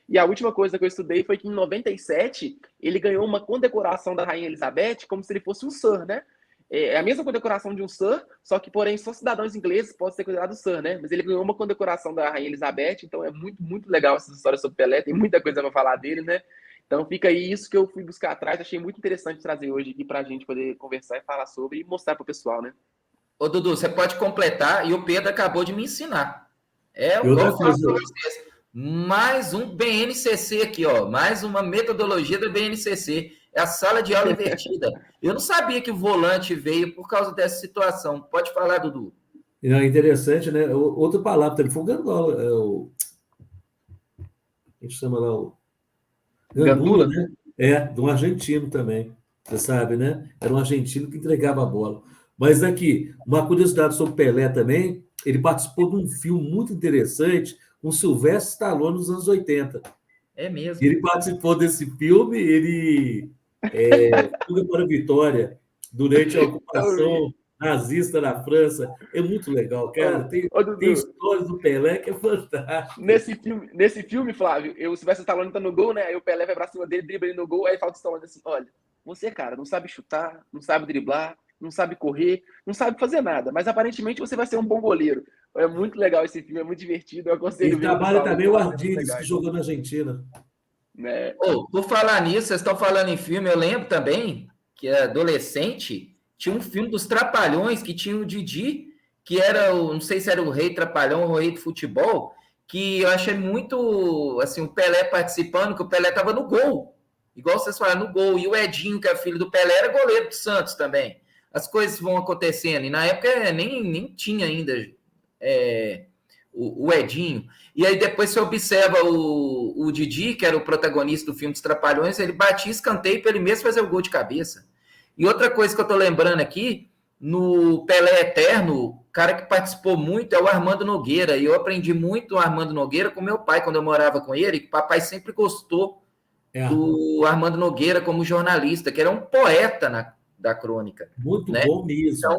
E a última coisa que eu estudei foi que em 97 ele ganhou uma condecoração da Rainha Elizabeth como se ele fosse um Sir, né? É a mesma condecoração de um Sir, só que, porém, só cidadãos ingleses podem ser considerados Sir, né? Mas ele ganhou uma condecoração da Rainha Elizabeth, então é muito, muito legal essa história sobre Pelé, tem muita coisa para falar dele, né? Então fica aí isso que eu fui buscar atrás, achei muito interessante trazer hoje aqui para a gente poder conversar e falar sobre e mostrar para o pessoal, né? Ô, Dudu, você pode completar, e o Pedro acabou de me ensinar. Eu vou falar para vocês. Mais um BNCC aqui, ó. Mais uma metodologia do BNCC. É a sala de aula invertida. Eu não sabia que o volante veio por causa dessa situação. Pode falar, Dudu. É interessante, né? Outra palavra, ele foi o Gandola. A gente chama lá o Gandula, né? De um argentino também. Você sabe, né? Era um argentino que entregava a bola. Mas aqui, uma curiosidade sobre Pelé também, ele participou de um filme muito interessante com Sylvester Stallone nos anos 80. É mesmo. Ele participou desse filme, ele fuga para a Vitória durante a ocupação nazista na França. É muito legal, cara. Tem histórias do Pelé que é fantástico. Nesse filme, Flávio, o Sylvester Stallone tá no gol, né? Aí o Pelé vai pra cima dele, dribla ele no gol, aí fala o Stallone assim, olha, você, cara, não sabe chutar, não sabe driblar, não sabe correr, não sabe fazer nada, mas aparentemente você vai ser um bom goleiro. É muito legal esse filme, é muito divertido, eu aconselho. E trabalha também o Ardiles, que jogou na Argentina. né? Por falar nisso, vocês estão falando em filme, eu lembro também que adolescente tinha um filme dos Trapalhões que tinha o Didi, que era não sei se era o Rei Trapalhão ou o Rei do Futebol, que eu achei muito, assim, o Pelé participando, que o Pelé estava no gol, igual vocês falaram, no gol, e o Edinho, que é filho do Pelé, era goleiro do Santos também. As coisas vão acontecendo, e na época nem tinha ainda o Edinho. E aí depois você observa o Didi, que era o protagonista do filme dos Trapalhões, ele batia escanteio para ele mesmo fazer o gol de cabeça. E outra coisa que eu tô lembrando aqui, no Pelé Eterno, o cara que participou muito é o Armando Nogueira, e eu aprendi muito o Armando Nogueira com meu pai, quando eu morava com ele, que o papai sempre gostou do Armando Nogueira como jornalista, que era um poeta da crônica. Muito né? bom mesmo. Então,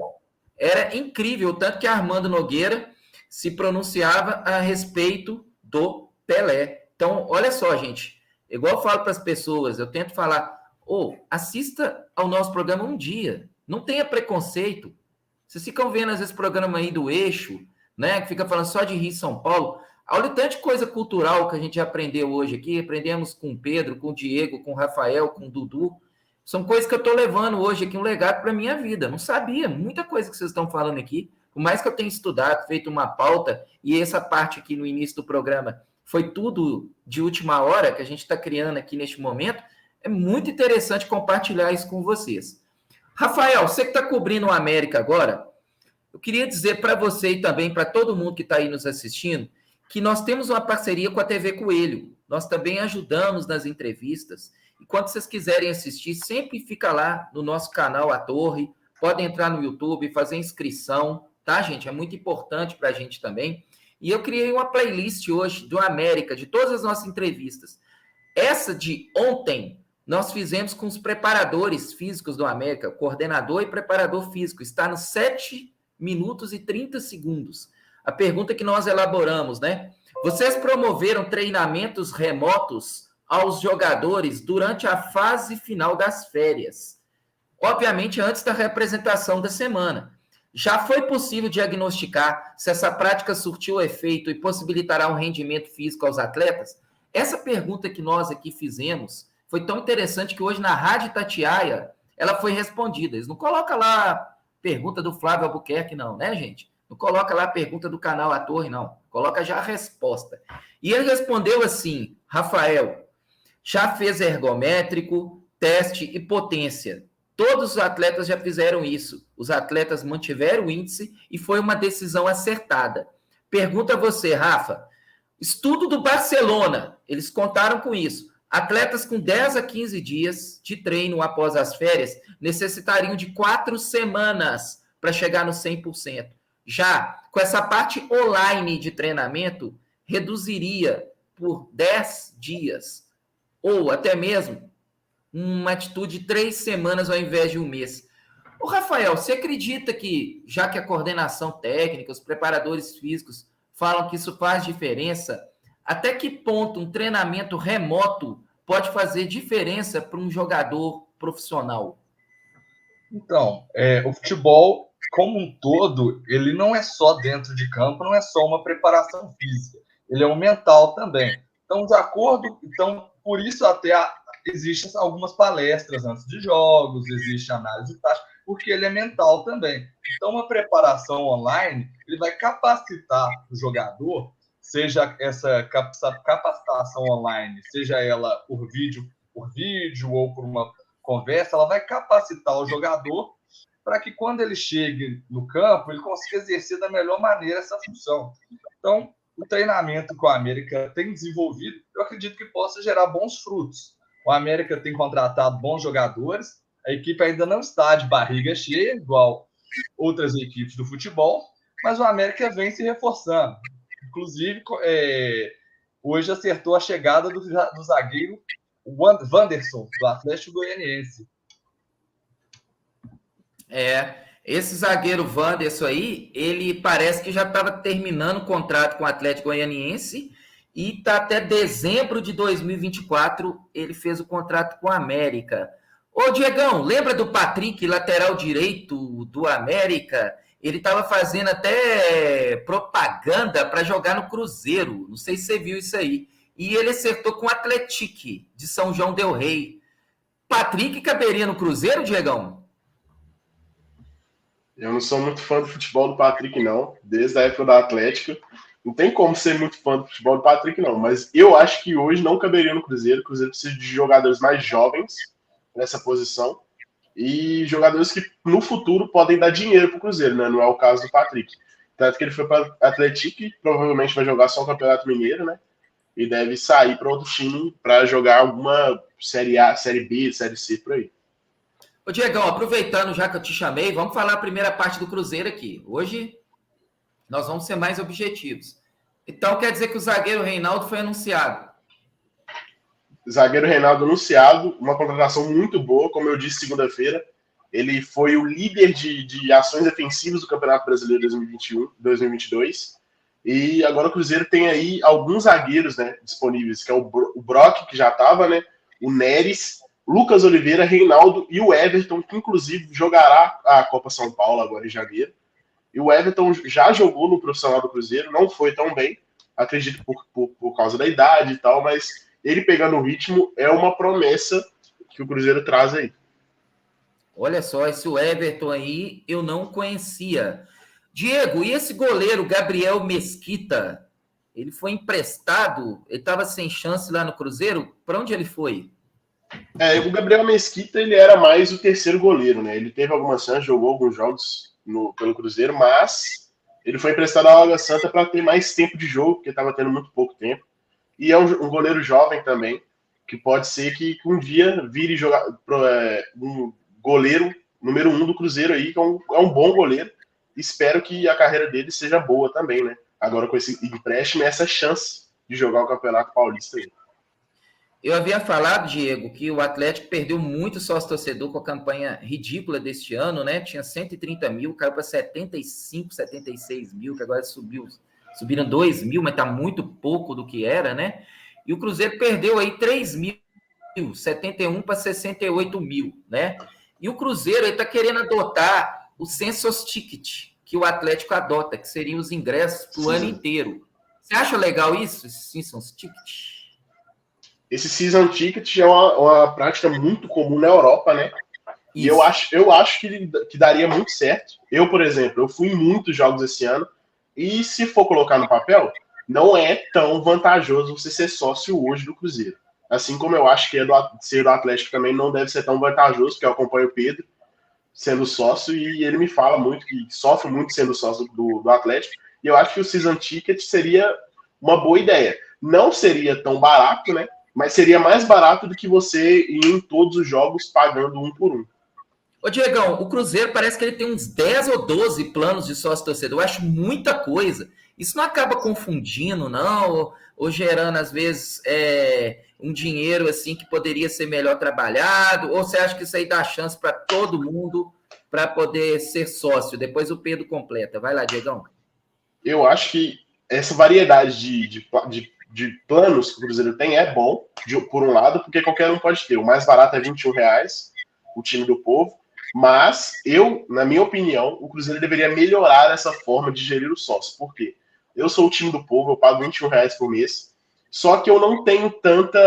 era incrível, tanto que Armando Nogueira se pronunciava a respeito do Pelé. Então, olha só, gente, igual eu falo para as pessoas, eu tento falar, assista ao nosso programa um dia, não tenha preconceito. Vocês ficam vendo, às vezes, programa aí do Eixo, né, que fica falando só de Rio e São Paulo. Olha o tanto de coisa cultural que a gente aprendeu hoje aqui, aprendemos com o Pedro, com o Diego, com o Rafael, com o Dudu. São coisas que eu estou levando hoje aqui, um legado para a minha vida. Não sabia, muita coisa que vocês estão falando aqui. Por mais que eu tenha estudado, feito uma pauta, e essa parte aqui no início do programa foi tudo de última hora que a gente está criando aqui neste momento, é muito interessante compartilhar isso com vocês. Rafael, você que está cobrindo o América agora, eu queria dizer para você e também para todo mundo que está aí nos assistindo, que nós temos uma parceria com a TV Coelho. Nós também ajudamos nas entrevistas. E quando vocês quiserem assistir, sempre fica lá no nosso canal A Torre. Podem entrar no YouTube, fazer inscrição, tá, gente? É muito importante para a gente também. E eu criei uma playlist hoje do América, de todas as nossas entrevistas. Essa de ontem, nós fizemos com os preparadores físicos do América, coordenador e preparador físico. Está nos 7 minutos e 30 segundos. A pergunta que nós elaboramos, né? Vocês promoveram treinamentos remotos aos jogadores durante a fase final das férias. Obviamente, antes da representação da semana. Já foi possível diagnosticar se essa prática surtiu efeito e possibilitará um rendimento físico aos atletas? Essa pergunta que nós aqui fizemos foi tão interessante que hoje na Rádio Itatiaia ela foi respondida. Eles não colocam lá a pergunta do Flávio Albuquerque, não, né, gente? Não coloca lá a pergunta do canal A Torre, não. Coloca já a resposta. E ele respondeu assim, Rafael, já fez ergométrico, teste e potência. Todos os atletas já fizeram isso. Os atletas mantiveram o índice e foi uma decisão acertada. Pergunta a você, Rafa. Estudo do Barcelona, eles contaram com isso. Atletas com 10 a 15 dias de treino após as férias necessitariam de 4 semanas para chegar no 100%. Já com essa parte online de treinamento, reduziria por 10 dias, ou até mesmo uma atitude de 3 semanas ao invés de um mês. Ô, Rafael, você acredita que, já que a coordenação técnica, os preparadores físicos falam que isso faz diferença, até que ponto um treinamento remoto pode fazer diferença para um jogador profissional? Então, o futebol, como um todo, ele não é só dentro de campo, não é só uma preparação física, ele é um mental também. Então, por isso até existem algumas palestras antes de jogos, existe análise tática, porque ele é mental também. Então, uma preparação online, ele vai capacitar o jogador, seja essa capacitação online, seja ela por vídeo ou por uma conversa, ela vai capacitar o jogador para que quando ele chegue no campo, ele consiga exercer da melhor maneira essa função. Então, o treinamento que o América tem desenvolvido, eu acredito que possa gerar bons frutos. O América tem contratado bons jogadores, a equipe ainda não está de barriga cheia, igual outras equipes do futebol, mas o América vem se reforçando. Inclusive, hoje acertou a chegada do zagueiro Wanderson, do Atlético Goianiense. Esse zagueiro Wanderson aí, ele parece que já estava terminando o contrato com o Atlético Goianiense e está até dezembro de 2024, ele fez o contrato com a América. Ô, Diegão, lembra do Patrick, lateral direito do América? Ele estava fazendo até propaganda para jogar no Cruzeiro. Não sei se você viu isso aí. e ele acertou com o Atlético de São João del Rei. Patrick caberia no Cruzeiro, Diegão? Eu não sou muito fã do futebol do Patrick, não. Desde a época do Atlético. Não tem como ser muito fã do futebol do Patrick, não. Mas eu acho que hoje não caberia no Cruzeiro. O Cruzeiro precisa de jogadores mais jovens nessa posição. E jogadores que no futuro podem dar dinheiro para o Cruzeiro, né? Não é o caso do Patrick. Tanto que ele foi para o Atlético e provavelmente vai jogar só o Campeonato Mineiro, né? E deve sair para outro time para jogar alguma Série A, Série B, Série C por aí. Ô, Diegão, aproveitando já que eu te chamei, vamos falar a primeira parte do Cruzeiro aqui. Hoje nós vamos ser mais objetivos. Então quer dizer que o zagueiro Reinaldo foi anunciado. Zagueiro Reinaldo anunciado, uma contratação muito boa, como eu disse segunda-feira. Ele foi o líder de ações defensivas do Campeonato Brasileiro 2021-2022. E agora o Cruzeiro tem aí alguns zagueiros, né, disponíveis, que é o Brock, que já estava, né, o Neres, Lucas Oliveira, Reinaldo e o Everton, que inclusive jogará a Copa São Paulo agora em janeiro. E o Everton já jogou no profissional do Cruzeiro, não foi tão bem, acredito por causa da idade e tal, mas ele pegando o ritmo é uma promessa que o Cruzeiro traz aí. Olha só, esse Everton aí eu não conhecia. Diego, e esse goleiro Gabriel Mesquita? Ele foi emprestado? Ele estava sem chance lá no Cruzeiro? Para onde ele foi? O Gabriel Mesquita, ele era mais o terceiro goleiro, né? Ele teve algumas chances, jogou alguns jogos pelo Cruzeiro, mas ele foi emprestado à Água Santa para ter mais tempo de jogo, porque estava tendo muito pouco tempo. E é um goleiro jovem também, que pode ser que um dia vire jogar um goleiro número 1 do Cruzeiro aí, que é um bom goleiro. Espero que a carreira dele seja boa também, né? Agora com esse empréstimo e essa chance de jogar o Campeonato Paulista aí. Eu havia falado, Diego, que o Atlético perdeu muito sócio-torcedor com a campanha ridícula deste ano, né? Tinha 130 mil, caiu para 75, 76 mil, que agora subiram 2 mil, mas está muito pouco do que era, né? E o Cruzeiro perdeu aí 3 mil, 71 para 68 mil, né? E o Cruzeiro está querendo adotar o Census Ticket, que o Atlético adota, que seriam os ingressos para o ano inteiro. Você acha legal isso, esse Census Ticket? Esse Season Ticket é uma prática muito comum na Europa, né? E eu acho que daria muito certo. Eu, por exemplo, eu fui em muitos jogos esse ano, e se for colocar no papel, não é tão vantajoso você ser sócio hoje do Cruzeiro. Assim como eu acho que ser do Atlético também não deve ser tão vantajoso, porque eu acompanho o Pedro sendo sócio, e ele me fala muito que sofre muito sendo sócio do Atlético, e eu acho que o Season Ticket seria uma boa ideia. Não seria tão barato, né? Mas seria mais barato do que você ir em todos os jogos pagando um por um. Ô, Diegão, o Cruzeiro parece que ele tem uns 10 ou 12 planos de sócio-torcedor. Eu acho muita coisa. Isso não acaba confundindo, não? Ou gerando, às vezes, um dinheiro assim que poderia ser melhor trabalhado? Ou você acha que isso aí dá chance para todo mundo para poder ser sócio? Depois o Pedro completa. Vai lá, Diegão. Eu acho que essa variedade de planos que o Cruzeiro tem é bom, por um lado, porque qualquer um pode ter. O mais barato é R$21, o time do povo. Mas na minha opinião, o Cruzeiro deveria melhorar essa forma de gerir o sócio. Por quê? Eu sou o time do povo, eu pago R$21 por mês, só que eu não tenho tanto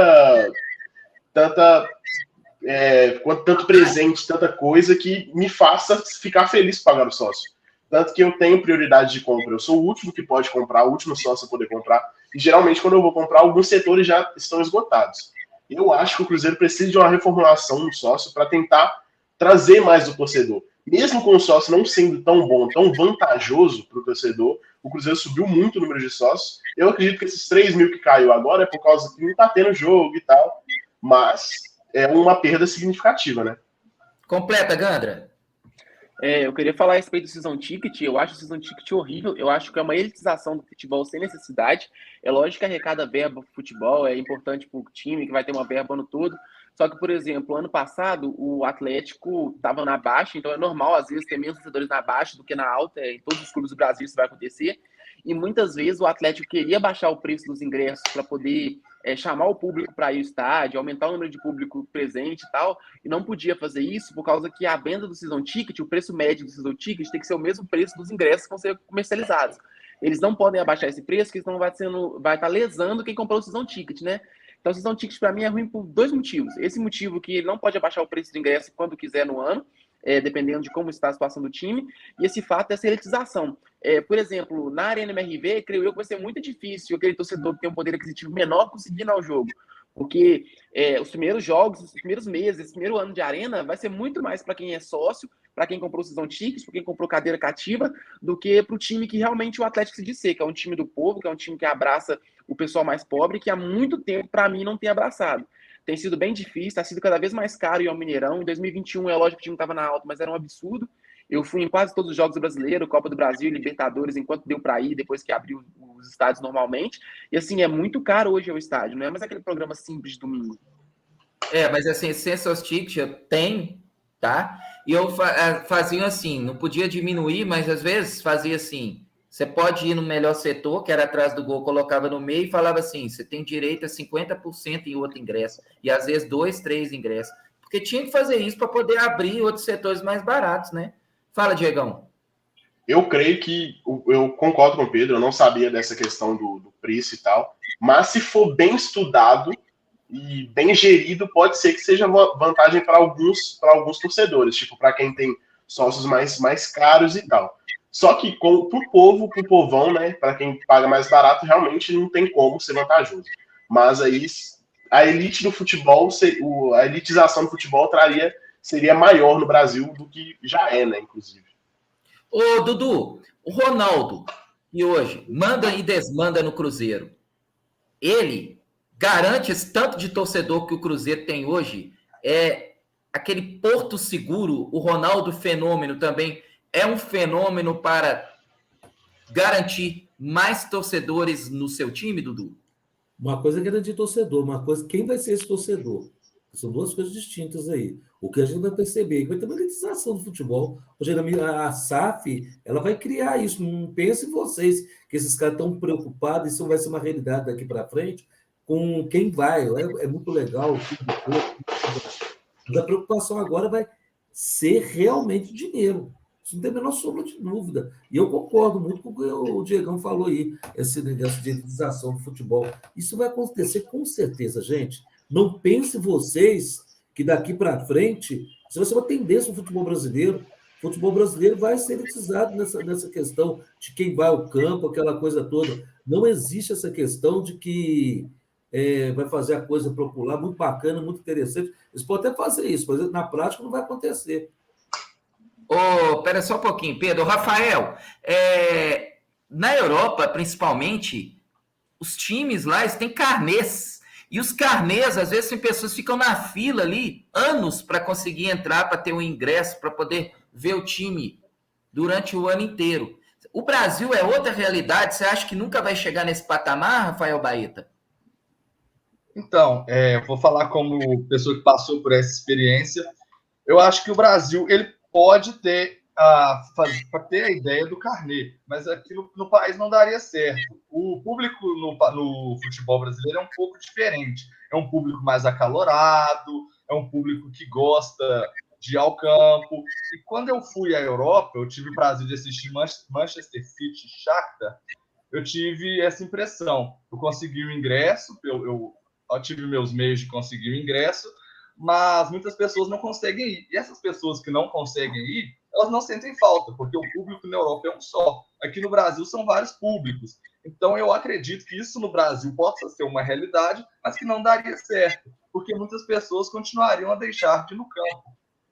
presente, tanta coisa que me faça ficar feliz pagar o sócio. Tanto que eu tenho prioridade de compra. Eu sou o último que pode comprar, o último sócio a poder comprar. E geralmente, quando eu vou comprar, alguns setores já estão esgotados. Eu acho que o Cruzeiro precisa de uma reformulação no sócio para tentar trazer mais do torcedor. Mesmo com o sócio não sendo tão bom, tão vantajoso para o torcedor, o Cruzeiro subiu muito o número de sócios. Eu acredito que esses 3 mil que caiu agora é por causa que não está tendo jogo e tal, mas é uma perda significativa, né? Completa, Gandra. Eu queria falar a respeito do Season Ticket. Eu acho o Season Ticket horrível. Eu acho que é uma elitização do futebol sem necessidade. É lógico que arrecada verba para o futebol, é importante para o time, que vai ter uma verba ano todo. Só que, por exemplo, ano passado, o Atlético estava na baixa, então é normal, às vezes, ter menos torcedores na baixa do que na alta. Em todos os clubes do Brasil isso vai acontecer. E muitas vezes o Atlético queria baixar o preço dos ingressos para poder chamar o público para ir ao estádio, aumentar o número de público presente e tal, e não podia fazer isso por causa que a venda do Season Ticket, o preço médio do Season Ticket tem que ser o mesmo preço dos ingressos que vão ser comercializados. eles não podem abaixar esse preço, porque senão vai estar lesando quem comprou o Season Ticket, né? Então, o Season Ticket, para mim, é ruim por 2 motivos. Esse motivo que ele não pode abaixar o preço do ingresso quando quiser no ano, dependendo de como está a situação do time, e esse fato dessa elitização. Por exemplo, na Arena MRV, creio eu que vai ser muito difícil aquele torcedor que tem um poder aquisitivo menor conseguir ir ao jogo. Porque os primeiros jogos, os primeiros meses, esse primeiro ano de arena, vai ser muito mais para quem é sócio, para quem comprou Season Tickets, para quem comprou cadeira cativa, do que para o time que realmente o Atlético se diz ser, que é um time do povo, que é um time que abraça o pessoal mais pobre, que há muito tempo, para mim, não tem abraçado. Tem sido bem difícil, está sendo cada vez mais caro ir ao Mineirão. Em 2021, é lógico que o time estava na alta, mas era um absurdo. Eu fui em quase todos os jogos do Brasileiro, Copa do Brasil, Libertadores, enquanto deu para ir, depois que abriu os estádios normalmente. E assim, é muito caro hoje o estádio, não é mais aquele programa simples de domingo. Mas assim, Season Ticket tem, tá? E eu fazia assim, não podia diminuir, mas às vezes fazia assim, você pode ir no melhor setor, que era atrás do gol, colocava no meio e falava assim, você tem direito a 50% em outro ingresso, e às vezes 2, 3 ingressos. Porque tinha que fazer isso para poder abrir outros setores mais baratos, né? Fala, Diegão. Eu creio que, eu concordo com o Pedro, eu não sabia dessa questão do preço e tal, mas se for bem estudado e bem gerido, pode ser que seja vantagem para alguns torcedores, tipo para quem tem sócios mais caros e tal. Só que pro povão, né, para quem paga mais barato, realmente não tem como ser vantajoso. Mas aí a elite do futebol, a elitização do futebol seria maior no Brasil do que já é, né, inclusive. Ô, Dudu, o Ronaldo, que hoje manda e desmanda no Cruzeiro, ele garante esse tanto de torcedor que o Cruzeiro tem hoje, aquele porto seguro, o Ronaldo fenômeno também é um fenômeno para garantir mais torcedores no seu time, Dudu? Uma coisa é garantir torcedor, uma coisa, quem vai ser esse torcedor? São duas coisas distintas aí. O que a gente vai perceber, que vai ter uma elitização do futebol. A SAF, ela vai criar isso. Não pense em vocês que esses caras estão preocupados, isso vai ser uma realidade daqui para frente, com quem vai. É muito legal. Mas a preocupação agora vai ser realmente dinheiro. Isso não tem a menor sombra de dúvida. E eu concordo muito com o que o Diegão falou aí, esse negócio de elitização do futebol. Isso vai acontecer com certeza, gente. Não pense vocês que daqui para frente isso vai ser uma tendência no futebol brasileiro. O futebol brasileiro vai ser elitizado nessa questão de quem vai ao campo, aquela coisa toda. Não existe essa questão de que vai fazer a coisa popular, muito bacana, muito interessante. Eles podem até fazer isso, mas na prática não vai acontecer. Pera só um pouquinho, Pedro. Rafael, na Europa, principalmente, os times lá eles têm carnês. E os carnês, às vezes, tem pessoas que ficam na fila ali anos para conseguir entrar, para ter um ingresso, para poder ver o time durante o ano inteiro. O Brasil é outra realidade. Você acha que nunca vai chegar nesse patamar, Rafael Baeta? Então, vou falar como pessoa que passou por essa experiência. Eu acho que o Brasil ele pode ter a ideia do carnê, mas aqui no país não daria certo. O público no futebol brasileiro é um pouco diferente. É um público mais acalorado, é um público que gosta de ir ao campo. E quando eu fui à Europa, eu tive o prazer de assistir Manchester City e Shakhtar, eu tive essa impressão. Eu consegui o ingresso, eu tive meus meios de conseguir o ingresso, mas muitas pessoas não conseguem ir. E essas pessoas que não conseguem ir, elas não sentem falta, porque o público na Europa é um só. Aqui no Brasil são vários públicos. Então eu acredito que isso no Brasil possa ser uma realidade, mas que não daria certo, porque muitas pessoas continuariam a deixar de ir no campo.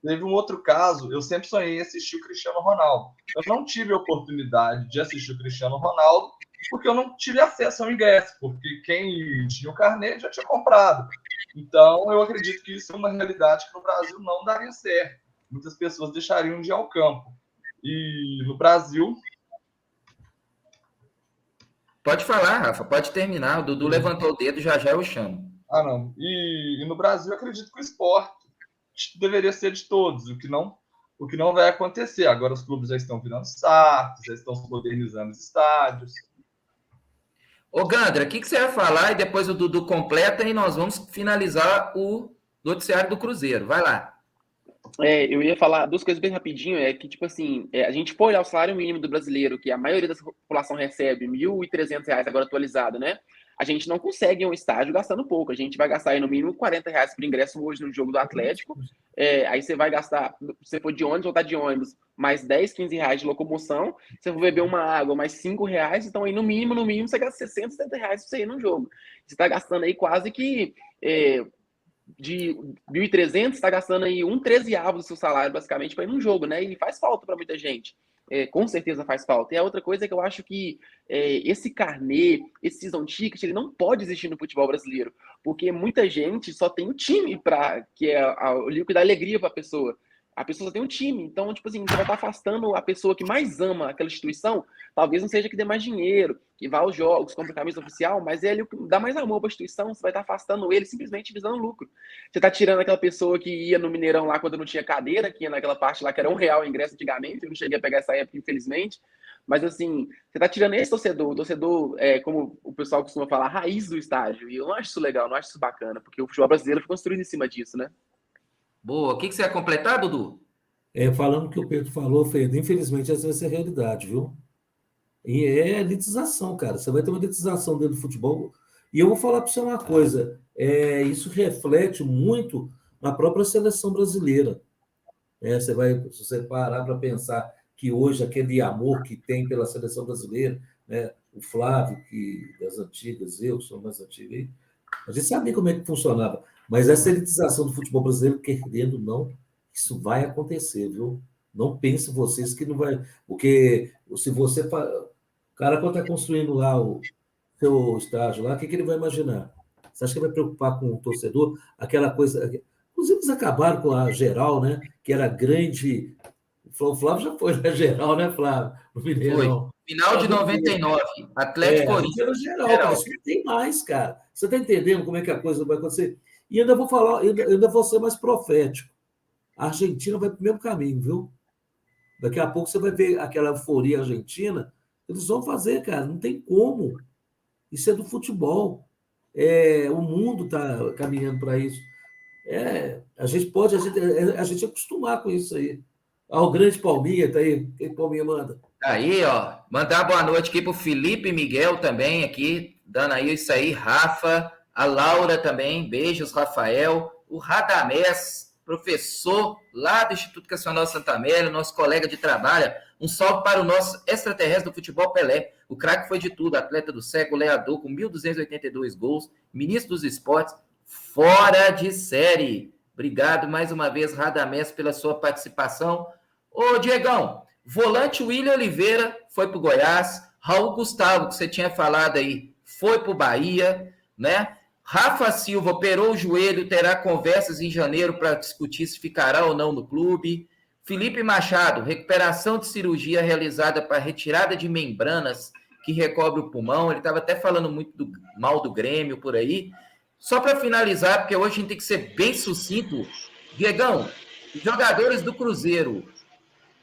Teve um outro caso, eu sempre sonhei em assistir o Cristiano Ronaldo. Eu não tive a oportunidade de assistir o Cristiano Ronaldo, porque eu não tive acesso ao ingresso, porque quem tinha o carnê já tinha comprado. Então, eu acredito que isso é uma realidade que no Brasil não daria certo. Muitas pessoas deixariam de ir ao campo. E no Brasil... Pode falar, Rafa, pode terminar. O Dudu levantou o dedo, já eu chamo. Não. E no Brasil, eu acredito que o esporte deveria ser de todos, o que não vai acontecer. Agora os clubes já estão virando SAFs, já estão modernizando os estádios. Ô, Gandra, o que você vai falar? E depois o Dudu completa e nós vamos finalizar o noticiário do Cruzeiro. Vai lá. Eu ia falar duas coisas bem rapidinho, que, tipo assim, a gente for olhar o salário mínimo do brasileiro, que a maioria da população recebe, R$ 1.300 agora atualizado, né? A gente não consegue um estádio gastando pouco. A gente vai gastar aí no mínimo R$ 40 por ingresso hoje no jogo do Atlético. Aí você vai gastar, se você for de ônibus, voltar de ônibus, mais R$ 10, R$ 15 de locomoção. Se você for beber uma água, mais R$ 5. Então aí no mínimo, você gasta R$ 60, R$ 70 pra você ir no jogo. Você tá gastando aí quase que... de 1.300, está gastando aí 1/13 do seu salário, basicamente, para ir num jogo, né? E faz falta para muita gente. Com certeza faz falta. E a outra coisa é que eu acho que esse carnê, esse season ticket, ele não pode existir no futebol brasileiro, porque muita gente só tem o time que é o líquido da alegria para a pessoa. A pessoa só tem um time. Então, tipo assim, você vai estar afastando a pessoa que mais ama aquela instituição. Talvez não seja que dê mais dinheiro, que vá aos jogos, compre camisa oficial, mas é ele que dá mais amor para a instituição. Você vai estar afastando ele simplesmente visando lucro. Você está tirando aquela pessoa que ia no Mineirão lá quando não tinha cadeira, que ia naquela parte lá que era R$1 o ingresso antigamente. Eu não cheguei a pegar essa época, infelizmente. Mas, assim, você está tirando esse torcedor, como o pessoal costuma falar, a raiz do estádio. E eu não acho isso legal, não acho isso bacana, porque o futebol brasileiro foi construído em cima disso, né? Boa. O que você ia completar, Dudu? Falando o que o Pedro falou, Fred, infelizmente essa vai ser a realidade, viu? E é elitização, cara. Você vai ter uma elitização dentro do futebol. E eu vou falar para você uma coisa: isso reflete muito na própria seleção brasileira. Se você parar para pensar que hoje aquele amor que tem pela seleção brasileira, né? O Flávio, das antigas, eu que sou mais antigo aí, a gente sabia como é que funcionava. Mas essa elitização do futebol brasileiro, querendo ou não, isso vai acontecer, viu? Não pense vocês que não vai... Porque se você... O cara, quando está construindo lá o seu estágio lá, o que ele vai imaginar? Você acha que vai preocupar com o torcedor? Aquela coisa... Inclusive, eles acabaram com a geral, né? Que era grande... O Flávio já foi na geral, né, Flávio? No Mineirão. Foi. Final de 99. Atlético Corinthians. Geral, cara. Isso não tem mais, cara. Você está entendendo como é que a coisa vai acontecer? E ainda vou falar, ainda vou ser mais profético. A Argentina vai para o mesmo caminho, viu? Daqui a pouco você vai ver aquela euforia argentina. Eles vão fazer, cara. Não tem como. Isso é do futebol. O mundo está caminhando para isso. A gente pode acostumar com isso aí. O grande Palminha tá aí. O que Palminha manda? Aí, ó. Mandar boa noite aqui pro Felipe Miguel também aqui, dando aí isso aí. Rafa, a Laura também. Beijos, Rafael. O Radamés, professor lá do Instituto Educacional Santa Amélia, nosso colega de trabalho. Um salve para o nosso extraterrestre do futebol Pelé. O craque foi de tudo, atleta do século, goleador com 1.282 gols, ministro dos esportes, fora de série. Obrigado mais uma vez, Radamés, pela sua participação. Ô, Diegão, volante William Oliveira foi para o Goiás, Raul Gustavo, que você tinha falado aí, foi para o Bahia, né? Rafa Silva operou o joelho, terá conversas em janeiro para discutir se ficará ou não no clube. Felipe Machado, recuperação de cirurgia realizada para retirada de membranas que recobre o pulmão. Ele estava até falando muito mal do Grêmio por aí. Só para finalizar, porque hoje a gente tem que ser bem sucinto. Diegão, os jogadores do Cruzeiro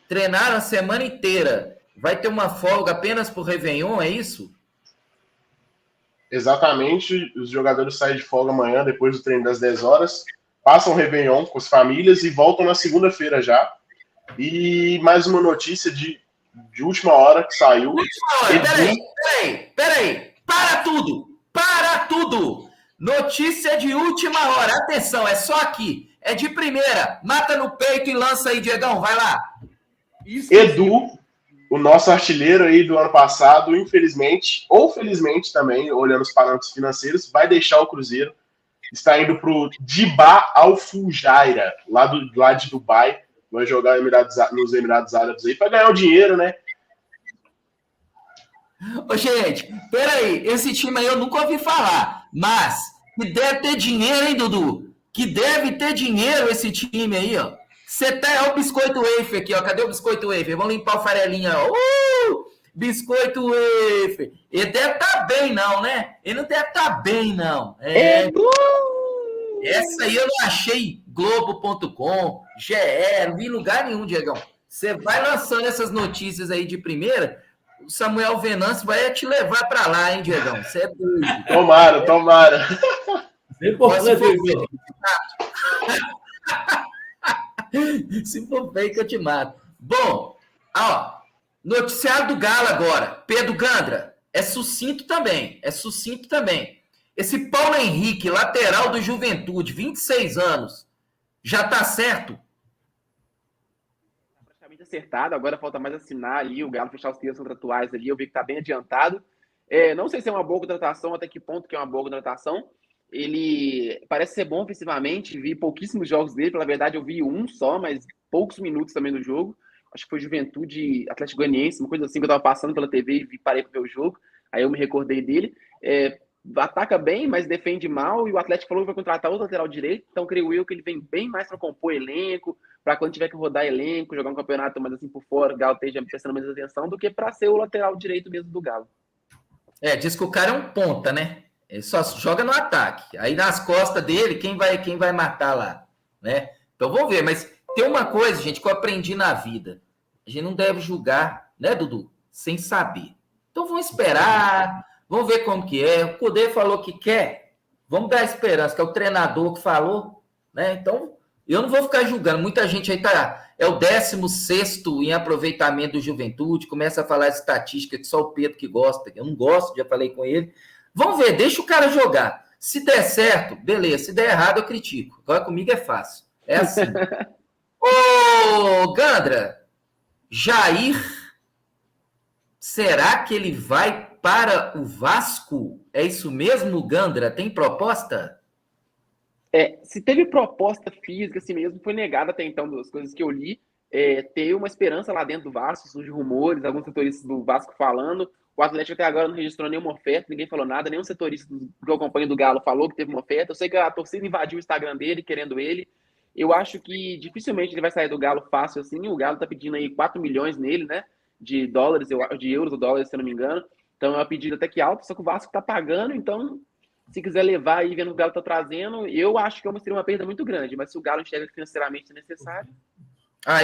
treinaram a semana inteira. Vai ter uma folga apenas por Réveillon, é isso? Exatamente, os jogadores saem de folga amanhã, depois do treino das 10 horas, passam o Réveillon com as famílias e voltam na segunda-feira já. E mais uma notícia de última hora que saiu. Peraí, para tudo! Notícia de última hora, atenção, é só aqui, é de primeira, mata no peito e lança aí, Diegão, vai lá. Edu, o nosso artilheiro aí do ano passado, infelizmente, ou felizmente também, olhando os parâmetros financeiros, vai deixar o Cruzeiro. Está indo para o Dibá Al Fujairah, lá de Dubai. Vai jogar nos Emirados Árabes aí para ganhar o dinheiro, né? Ô, gente, peraí, esse time aí eu nunca ouvi falar, mas que deve ter dinheiro, hein, Dudu? Que deve ter dinheiro esse time aí, ó. Você tá, o Biscoito Wafer aqui, ó. Cadê o Biscoito Wafer? Vamos limpar o farelinha, ó. Biscoito Wafer. Ele deve estar bem, não, né? Ele não deve estar bem, não. Essa aí eu não achei Globo.com, GE, não vi em lugar nenhum, Diegão. Você vai lançando essas notícias aí de primeira, o Samuel Venâncio vai te levar para lá, hein, Diegão? Você é doido. Tomara. Se for fake, eu te mato. Bom, ó, noticiário do Galo agora. Pedro Gandra, é sucinto também. Esse Paulo Henrique, lateral do Juventude, 26 anos, já tá certo? Tá praticamente acertado, agora falta mais assinar ali, o Galo fechar os termos contratuais ali, eu vi que tá bem adiantado. Não sei se é uma boa contratação, até que ponto que é uma boa contratação. Ele parece ser bom ofensivamente, vi pouquíssimos jogos dele, pela verdade eu vi um só, mas poucos minutos também do jogo. Acho que foi Juventude Atlético Goianiense, uma coisa assim que eu tava passando pela TV e parei para ver o jogo, aí eu me recordei dele. Ataca bem, mas defende mal, e o Atlético falou que vai contratar outro lateral direito, então creio eu que ele vem bem mais para compor elenco, para quando tiver que rodar elenco, jogar um campeonato mais assim por fora, o Galo esteja prestando mais atenção, do que para ser o lateral direito mesmo do Galo. Diz que o cara é um ponta, né? Ele só joga no ataque. Aí nas costas dele, quem vai matar lá, né? Então vamos ver, mas tem uma coisa, gente, que eu aprendi na vida. A gente não deve julgar, né, Dudu? Sem saber. Então vamos esperar, vamos ver como que é. O Cudê falou que quer, vamos dar esperança, que é o treinador que falou, né? Então, eu não vou ficar julgando. Muita gente aí é o 16º em aproveitamento do Juventude, começa a falar estatística que só o Pedro que gosta, eu não gosto, já falei com ele. Vamos ver, deixa o cara jogar. Se der certo, beleza. Se der errado, eu critico. Agora comigo é fácil. É assim. Ô, Gandra, Jair, será que ele vai para o Vasco? É isso mesmo, Gandra? Tem proposta? Se teve proposta física assim mesmo, foi negada até então das coisas que eu li. Ter uma esperança lá dentro do Vasco, surgem rumores, alguns setoristas do Vasco falando. O Atlético até agora não registrou nenhuma oferta, ninguém falou nada, nenhum setorista que eu acompanho do Galo falou que teve uma oferta. Eu sei que a torcida invadiu o Instagram dele, querendo ele. Eu acho que dificilmente ele vai sair do Galo fácil assim. O Galo tá pedindo aí 4 milhões nele, né? De dólares, de euros ou dólares, se eu não me engano. Então é uma pedida até que alta, só que o Vasco tá pagando, então se quiser levar aí, vendo o Galo tá trazendo, eu acho que seria uma perda muito grande, mas se o Galo enxerga financeiramente necessário...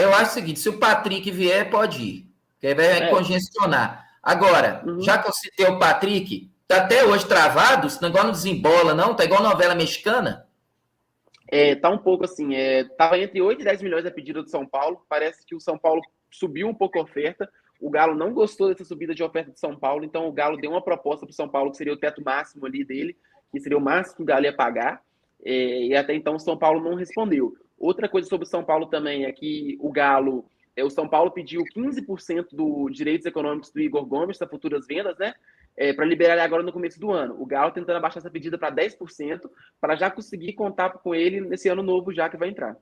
Eu acho o seguinte, se o Patrick vier, pode ir, porque aí vai congestionar. Agora, já que eu citei o Patrick, tá até hoje travado, esse negócio não desembola, não? Tá igual novela mexicana? Tá um pouco assim, tava entre 8 e 10 milhões a pedida do São Paulo, parece que o São Paulo subiu um pouco a oferta, o Galo não gostou dessa subida de oferta do São Paulo, então o Galo deu uma proposta para o São Paulo, que seria o teto máximo ali dele, que seria o máximo que o Galo ia pagar, e até então o São Paulo não respondeu. Outra coisa sobre o São Paulo também é que o São Paulo pediu 15% dos direitos econômicos do Igor Gomes, das futuras vendas, né? Para liberar ele agora no começo do ano. O Galo tentando abaixar essa pedida para 10%, para já conseguir contar com ele nesse ano novo já que vai entrar.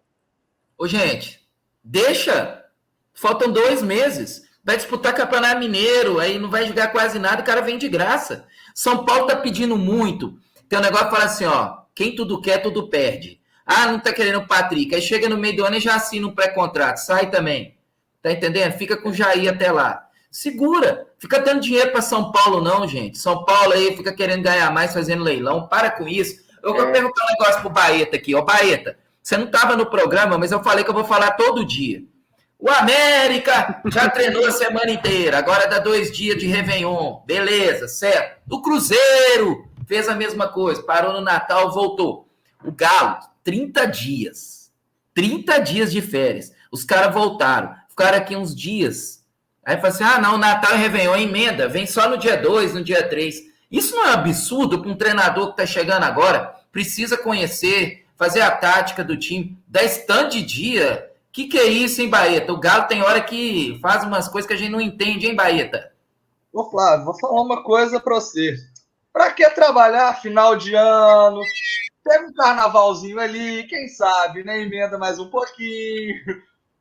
Ô, gente, deixa! Faltam 2 meses. Vai disputar Campeonato Mineiro, aí não vai jogar quase nada, o cara vem de graça. São Paulo tá pedindo muito. Tem um negócio que fala assim, ó, quem tudo quer, tudo perde. Não tá querendo o Patrick. Aí chega no meio do ano e já assina um pré-contrato. Sai também. Tá entendendo? Fica com o Jair até lá. Segura. Fica dando dinheiro para São Paulo, não, gente. São Paulo aí fica querendo ganhar mais fazendo leilão. Para com isso. Eu vou perguntar um negócio pro Baeta aqui. Ó, Baeta, você não tava no programa, mas eu falei que eu vou falar todo dia. O América já treinou a semana inteira. Agora dá 2 dias de Réveillon. Beleza, certo. O Cruzeiro fez a mesma coisa. Parou no Natal, voltou. O Galo, 30 dias. 30 dias de férias. Os caras voltaram. Ficaram aqui uns dias. Aí fala assim, não, Natal e Réveillon, emenda. Vem só no dia 2, no dia 3. Isso não é absurdo para um treinador que tá chegando agora? Precisa conhecer, fazer a tática do time. 10 tanto de dia... Que é isso, hein, Baeta? O Galo tem hora que faz umas coisas que a gente não entende, hein, Baeta? Ô, Flávio, vou falar uma coisa pra você. Pra que trabalhar final de ano? Pega um carnavalzinho ali, quem sabe, né? Emenda mais um pouquinho.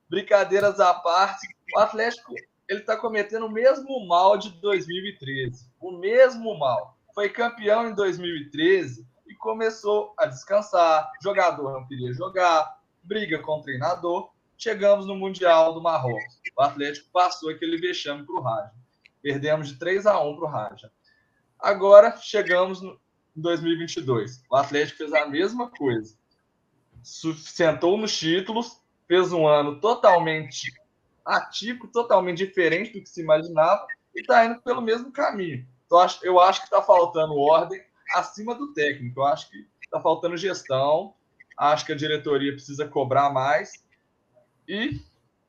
Brincadeiras à parte. O Atlético, ele tá cometendo o mesmo mal de 2013. O mesmo mal. Foi campeão em 2013 e começou a descansar. Jogador não queria jogar. Briga com o treinador. Chegamos no Mundial do Marrocos. O Atlético passou aquele vexame para o Raja. Perdemos de 3-1 para o Raja. Agora chegamos em 2022. O Atlético fez a mesma coisa. Sentou nos títulos, fez um ano totalmente atípico, totalmente diferente do que se imaginava e está indo pelo mesmo caminho. Então, eu acho que está faltando ordem acima do técnico. Eu acho que está faltando gestão. Acho que a diretoria precisa cobrar mais. E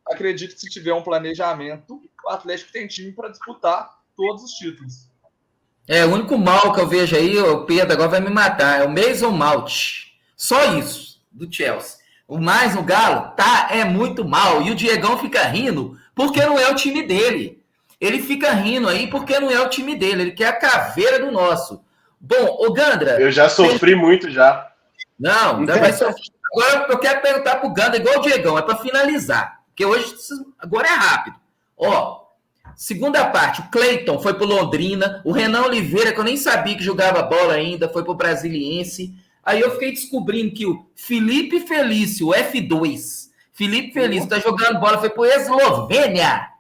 acredito que se tiver um planejamento, o Atlético tem time para disputar todos os títulos. O único mal que eu vejo aí, o Pedro agora vai me matar, é o Mason Mount. Só isso, do Chelsea. O mais no Galo, é muito mal. E o Diegão fica rindo porque não é o time dele. Ele fica rindo aí porque não é o time dele. Ele quer a caveira do nosso. Bom, o Gandra... Eu já sofri muito já. Não, ainda vai sofrer. Agora eu quero perguntar pro Gandra, igual o Diegão, é para finalizar. Porque hoje, agora é rápido. Segunda parte, o Cleiton foi pro Londrina, o Renan Oliveira, que eu nem sabia que jogava bola ainda, foi pro Brasiliense. Aí eu fiquei descobrindo que o Felipe Felício, o F2, Felipe Felício tá jogando bola, foi pro Eslovênia.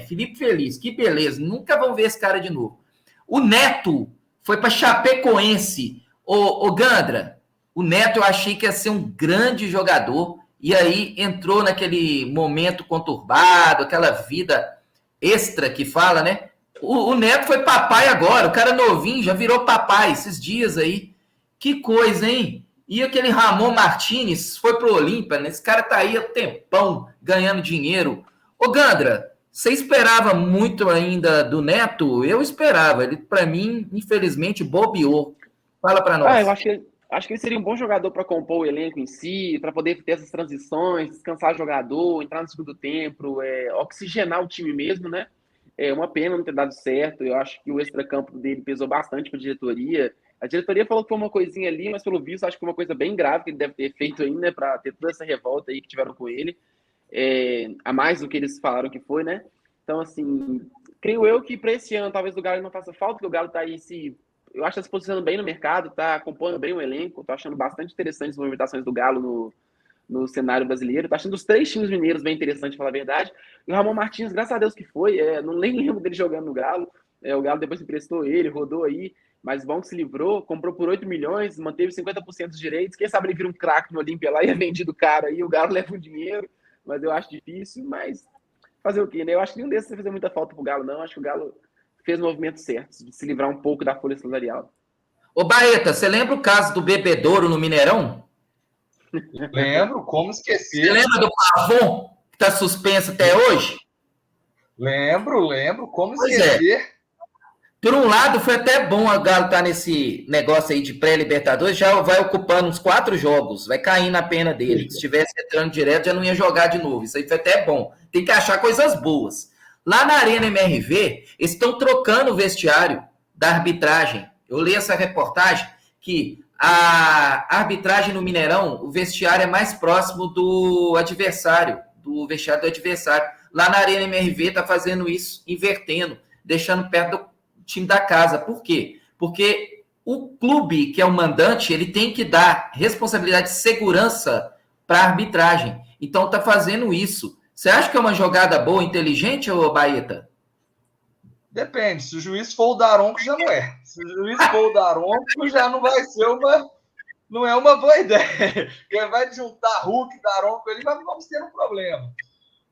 Felipe Felício, que beleza, nunca vão ver esse cara de novo. O Neto foi pra Chapecoense. O Gandra, o Neto eu achei que ia ser um grande jogador, e aí entrou naquele momento conturbado, aquela vida extra que fala, né? O Neto foi papai agora, o cara novinho já virou papai esses dias aí. Que coisa, hein? E aquele Ramon Martínez foi pro Olímpia, né? Esse cara tá aí há tempão ganhando dinheiro. Ô Gandra, você esperava muito ainda do Neto? Eu esperava. Ele, para mim, infelizmente, bobeou. Fala para nós. Eu acho que ele seria um bom jogador para compor o elenco em si, para poder ter essas transições, descansar o jogador, entrar no segundo tempo, oxigenar o time mesmo, né? É uma pena não ter dado certo. Eu acho que o extracampo dele pesou bastante para a diretoria. A diretoria falou que foi uma coisinha ali, mas pelo visto acho que foi uma coisa bem grave que ele deve ter feito ainda, né, para ter toda essa revolta aí que tiveram com ele, a mais do que eles falaram que foi, né? Então, assim, creio eu que para esse ano talvez o Galo não faça falta, porque o Galo tá aí eu acho que está se posicionando bem no mercado, tá compondo bem o elenco, tô achando bastante interessante as movimentações do Galo no cenário brasileiro, tô achando os 3 times mineiros bem interessantes, pra falar a verdade. E o Ramon Martins, graças a Deus que foi, não nem lembro dele jogando no Galo, o Galo depois emprestou ele, rodou aí, mas bom que se livrou, comprou por 8 milhões, manteve 50% dos direitos, quem sabe ele vira um craque no Olímpia lá e é vendido caro aí, o Galo leva o dinheiro, mas eu acho difícil, mas fazer o quê, né? Eu acho que nenhum desses vai fazer muita falta pro Galo, não, acho que o Galo fez o movimento certo, de se livrar um pouco da folha salarial. Ô Baeta, você lembra o caso do Bebedouro no Mineirão? Lembro, como esquecer. Você lembra do Pavon, que tá suspenso até hoje? Lembro, como esquecer. Por um lado, foi até bom a Galo estar nesse negócio aí de pré-Libertadores, já vai ocupando uns 4 jogos, vai cair na pena dele. Se estivesse entrando direto, já não ia jogar de novo. Isso aí foi até bom. Tem que achar coisas boas. Lá na Arena MRV, eles estão trocando o vestiário da arbitragem. Eu li essa reportagem que a arbitragem no Mineirão, o vestiário é mais próximo do adversário, do vestiário do adversário. Lá na Arena MRV está fazendo isso, invertendo, deixando perto do time da casa. Por quê? Porque o clube, que é o mandante, ele tem que dar responsabilidade de segurança para a arbitragem. Então está fazendo isso. Você acha que é uma jogada boa, inteligente, ô Baeta? Depende. Se o juiz for o Daronco, já não é. Se o juiz for o Daronco, já não vai ser não é uma boa ideia. Porque vai juntar Hulk e Daronco, ele vamos ter um problema.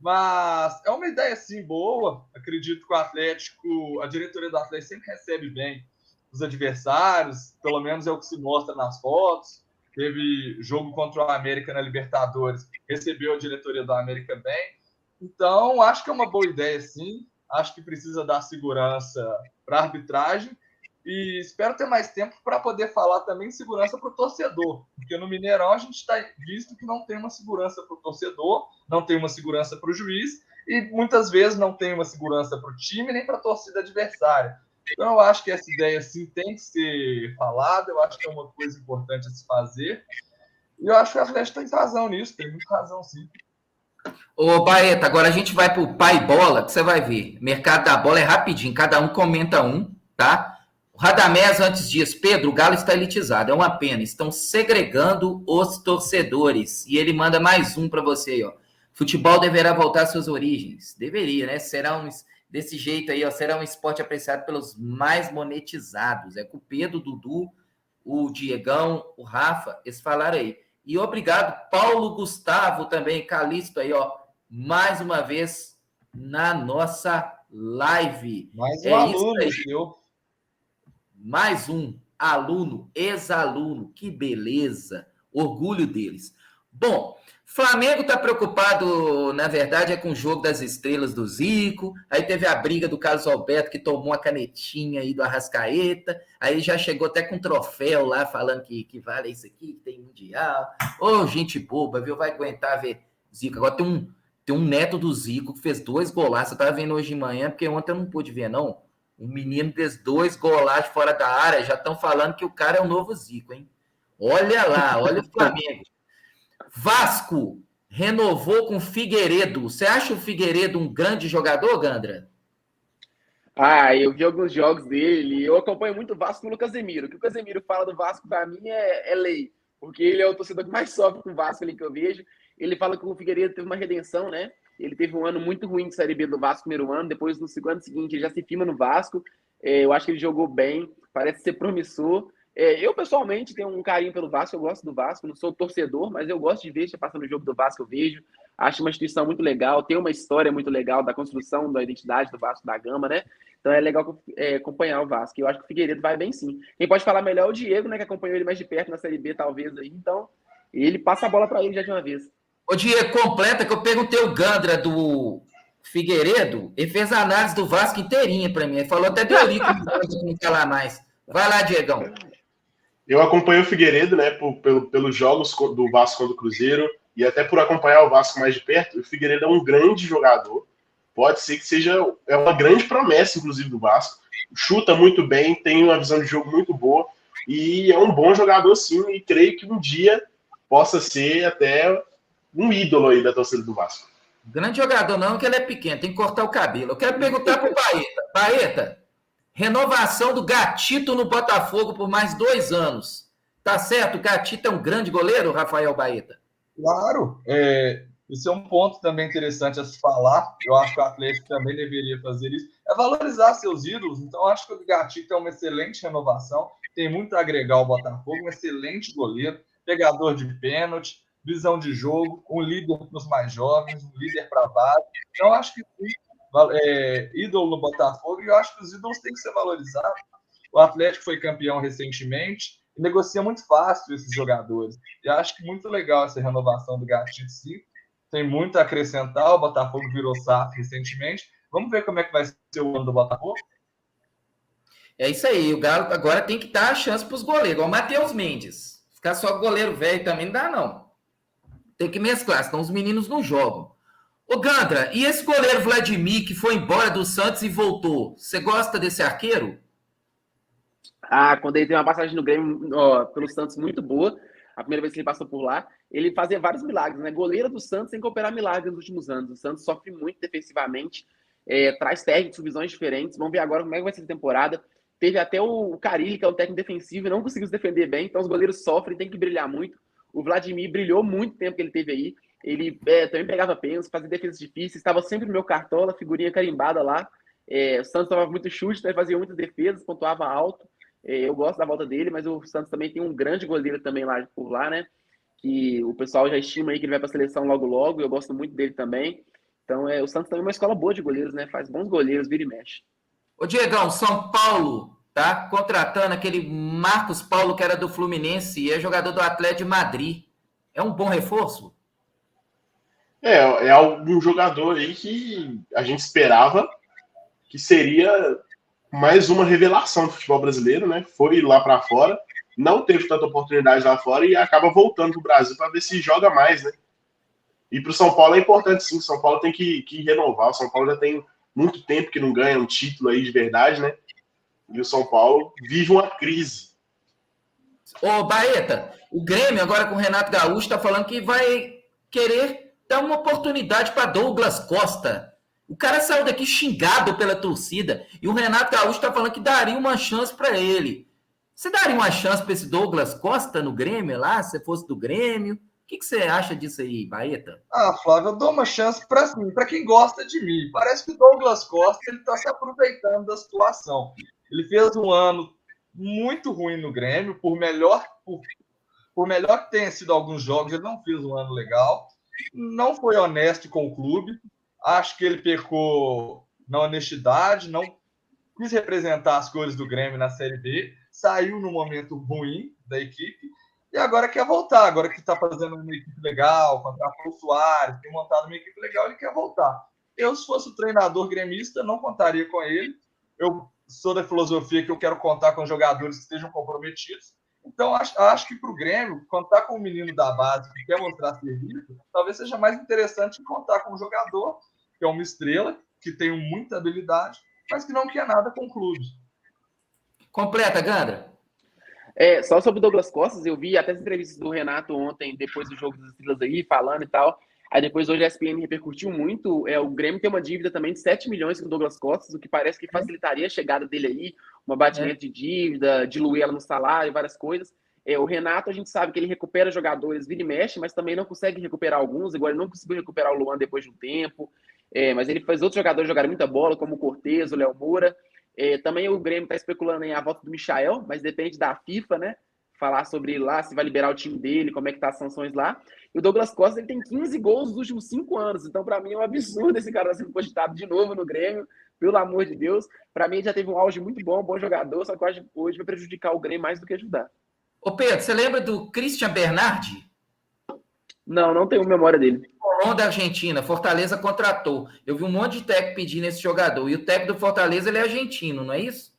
Mas é uma ideia, sim, boa. Acredito que o Atlético, a diretoria do Atlético sempre recebe bem os adversários, pelo menos é o que se mostra nas fotos. Teve jogo contra o América na Libertadores, recebeu a diretoria do América bem. Então, acho que é uma boa ideia, sim. Acho que precisa dar segurança para a arbitragem e espero ter mais tempo para poder falar também segurança para o torcedor, porque no Mineirão a gente está visto que não tem uma segurança para o torcedor, não tem uma segurança para o juiz e muitas vezes não tem uma segurança para o time nem para a torcida adversária. Então eu acho que essa ideia sim tem que ser falada, eu acho que é uma coisa importante a se fazer e eu acho que o Atlético tem razão nisso, tem muita razão sim. Ô, Baeta, agora a gente vai pro Pai Bola, que você vai ver. Mercado da bola é rapidinho, cada um comenta um, tá? O Radamés antes diz, Pedro, o Galo está elitizado, é uma pena, estão segregando os torcedores. E ele manda mais um para você aí, ó. Futebol deverá voltar às suas origens. Deveria, né? Desse jeito aí, ó, será um esporte apreciado pelos mais monetizados. É com o Pedro, o Dudu, o Diegão, o Rafa, eles falaram aí. E obrigado, Paulo Gustavo também, Calixto aí, ó, mais uma vez na nossa live. Mais um aluno, viu? Mais um aluno, ex-aluno, que beleza, orgulho deles. Bom, Flamengo tá preocupado, na verdade, é com o jogo das estrelas do Zico. Aí teve a briga do Carlos Alberto, que tomou uma canetinha aí do Arrascaeta. Aí já chegou até com um troféu lá, falando que vale isso aqui, que tem mundial. Ô, gente boba, viu? Vai aguentar ver Zico. Agora tem um neto do Zico que fez 2 golaços. Eu tava vendo hoje de manhã, porque ontem eu não pude ver, não. O menino fez 2 golaços fora da área. Já estão falando que o cara é o novo Zico, hein? Olha lá, olha o Flamengo. Vasco renovou com Figueiredo. Você acha o Figueiredo um grande jogador, Gandra? Eu vi alguns jogos dele. Eu acompanho muito o Vasco com o Casemiro. O que o Casemiro fala do Vasco, para mim, é lei. Porque ele é o torcedor que mais sofre com o Vasco ali que eu vejo. Ele fala que o Figueiredo teve uma redenção, né? Ele teve um ano muito ruim de Série B do Vasco, primeiro ano. Depois, no segundo seguinte, ele já se firma no Vasco. Eu acho que ele jogou bem. Parece ser promissor. Eu, pessoalmente, tenho um carinho pelo Vasco. Eu gosto do Vasco. Não sou torcedor, mas eu gosto de ver. Se passando o jogo do Vasco, eu vejo. Acho uma instituição muito legal. Tem uma história muito legal da construção da identidade do Vasco da Gama, né? Então é legal acompanhar o Vasco. Eu acho que o Figueiredo vai bem, sim. Quem pode falar melhor é o Diego, né? Que acompanhou ele mais de perto na Série B, talvez. Aí. Então, ele passa a bola para ele já de uma vez. Ô, Diego, completa que eu perguntei o Gandra do Figueiredo. Ele fez a análise do Vasco inteirinha para mim. Ele falou até do Eurico, não falar mais. Vai lá, Diegão. Eu acompanhei o Figueiredo, né, pelos jogos do Vasco contra o Cruzeiro e até por acompanhar o Vasco mais de perto. O Figueiredo é um grande jogador. Pode ser que seja uma grande promessa, inclusive, do Vasco. Chuta muito bem, tem uma visão de jogo muito boa e é um bom jogador, sim. E creio que um dia possa ser até um ídolo aí da torcida do Vasco. Grande jogador não, que ele é pequeno, tem que cortar o cabelo. Eu quero perguntar pro Baeta. Baeta, renovação do Gatito no Botafogo por mais 2 anos. Tá certo? O Gatito é um grande goleiro, Rafael Baeta? Claro. Isso é um ponto também interessante a se falar. Eu acho que o Atlético também deveria fazer isso. É valorizar seus ídolos. Então, eu acho que o Gatito é uma excelente renovação. Tem muito a agregar ao Botafogo. Um excelente goleiro, pegador de pênalti, visão de jogo, um líder para os mais jovens, um líder para a base. Então, eu acho que ídolo no Botafogo, e eu acho que os ídolos têm que ser valorizados. O Atlético foi campeão recentemente e negocia muito fácil esses jogadores. E acho que muito legal essa renovação do Gatito, sim. Tem muito a acrescentar. O Botafogo virou SAF recentemente. Vamos ver como é que vai ser o ano do Botafogo? É isso aí. O Galo agora tem que dar a chance para os goleiros, igual o Matheus Mendes. Ficar só goleiro velho também não dá, não. Tem que mesclar, senão os meninos não jogam. Ô, Gandra, e esse goleiro Vladimir que foi embora do Santos e voltou? Você gosta desse arqueiro? Quando ele tem uma passagem no Grêmio pelo Santos muito boa, a primeira vez que ele passou por lá, ele fazia vários milagres, né? Goleiro do Santos tem que operar milagres nos últimos anos. O Santos sofre muito defensivamente, traz técnicos, visões diferentes. Vamos ver agora como é que vai ser a temporada. Teve até o Carille, que é o técnico defensivo, e não conseguiu se defender bem, então os goleiros sofrem, tem que brilhar muito. O Vladimir brilhou muito tempo que ele teve aí. Ele também pegava pênalti, fazia defesas difíceis, estava sempre no meu cartola, figurinha carimbada lá. O Santos tomava muito chute, então ele fazia muitas defesas, pontuava alto. Eu gosto da volta dele, mas o Santos também tem um grande goleiro também lá por lá, né? Que o pessoal já estima aí que ele vai para a seleção logo logo, e eu gosto muito dele também. Então, o Santos também é uma escola boa de goleiros, né? Faz bons goleiros, vira e mexe. Ô, Diegão, São Paulo tá contratando aquele Marcos Paulo que era do Fluminense e é jogador do Atlético de Madrid. É um bom reforço? É algum jogador aí que a gente esperava que seria mais uma revelação do futebol brasileiro, né? Foi lá para fora, não teve tanta oportunidade lá fora e acaba voltando para o Brasil para ver se joga mais, né? E para o São Paulo é importante, sim. O São Paulo tem que renovar. O São Paulo já tem muito tempo que não ganha um título aí de verdade, né? E o São Paulo vive uma crise. Ô, Baeta, o Grêmio agora com o Renato Gaúcho está falando que vai querer dar uma oportunidade para Douglas Costa. O cara saiu daqui xingado pela torcida e o Renato Gaúcho está falando que daria uma chance para ele. Você daria uma chance para esse Douglas Costa no Grêmio lá, se fosse do Grêmio? O que você acha disso aí, Baeta? Flávio, eu dou uma chance para quem gosta de mim. Parece que o Douglas Costa está se aproveitando da situação. Ele fez um ano muito ruim no Grêmio, por melhor que tenha sido alguns jogos, ele não fez um ano legal, não foi honesto com o clube, acho que ele pecou na honestidade, não quis representar as cores do Grêmio na Série B, saiu no momento ruim da equipe e agora quer voltar. Agora que está fazendo uma equipe legal, contratou o Soares, tem montado uma equipe legal, ele quer voltar. Eu, se fosse o treinador gremista, não contaria com ele. Eu sou da filosofia que eu quero contar com jogadores que estejam comprometidos. Então, acho que para o Grêmio, contar com um menino da base que quer mostrar serviço, talvez seja mais interessante contar com um jogador que é uma estrela, que tem muita habilidade, mas que não quer nada com o clube. Completa, Gandra. Só sobre o Douglas Costa, eu vi até as entrevistas do Renato ontem, depois do jogo das estrelas aí, falando e tal. Aí depois hoje a ESPN repercutiu muito. O Grêmio tem uma dívida também de 7 milhões com o Douglas Costa, o que parece que facilitaria a chegada dele aí, um abatimento de dívida, diluir ela no salário, várias coisas. O Renato, a gente sabe que ele recupera jogadores, vira e mexe, mas também não consegue recuperar alguns. Agora ele não conseguiu recuperar o Luan depois de um tempo. Mas ele faz outros jogadores jogarem muita bola, como o Cortez, o Léo Moura. Também o Grêmio está especulando em a volta do Michael, mas depende da FIFA, né? Falar sobre lá, se vai liberar o time dele, como é que tá as sanções lá. E o Douglas Costa, ele tem 15 gols nos últimos 5 anos. Então, para mim, é um absurdo esse cara sendo cogitado de novo no Grêmio. Pelo amor de Deus. Para mim, ele já teve um auge muito bom, bom jogador, só que eu acho que hoje vai prejudicar o Grêmio mais do que ajudar. Ô, Pedro, você lembra do Christian Bernardi? Não tenho memória dele. Colón da Argentina, Fortaleza contratou. Eu vi um monte de técnico pedindo esse jogador. E o técnico do Fortaleza, ele é argentino, não é isso?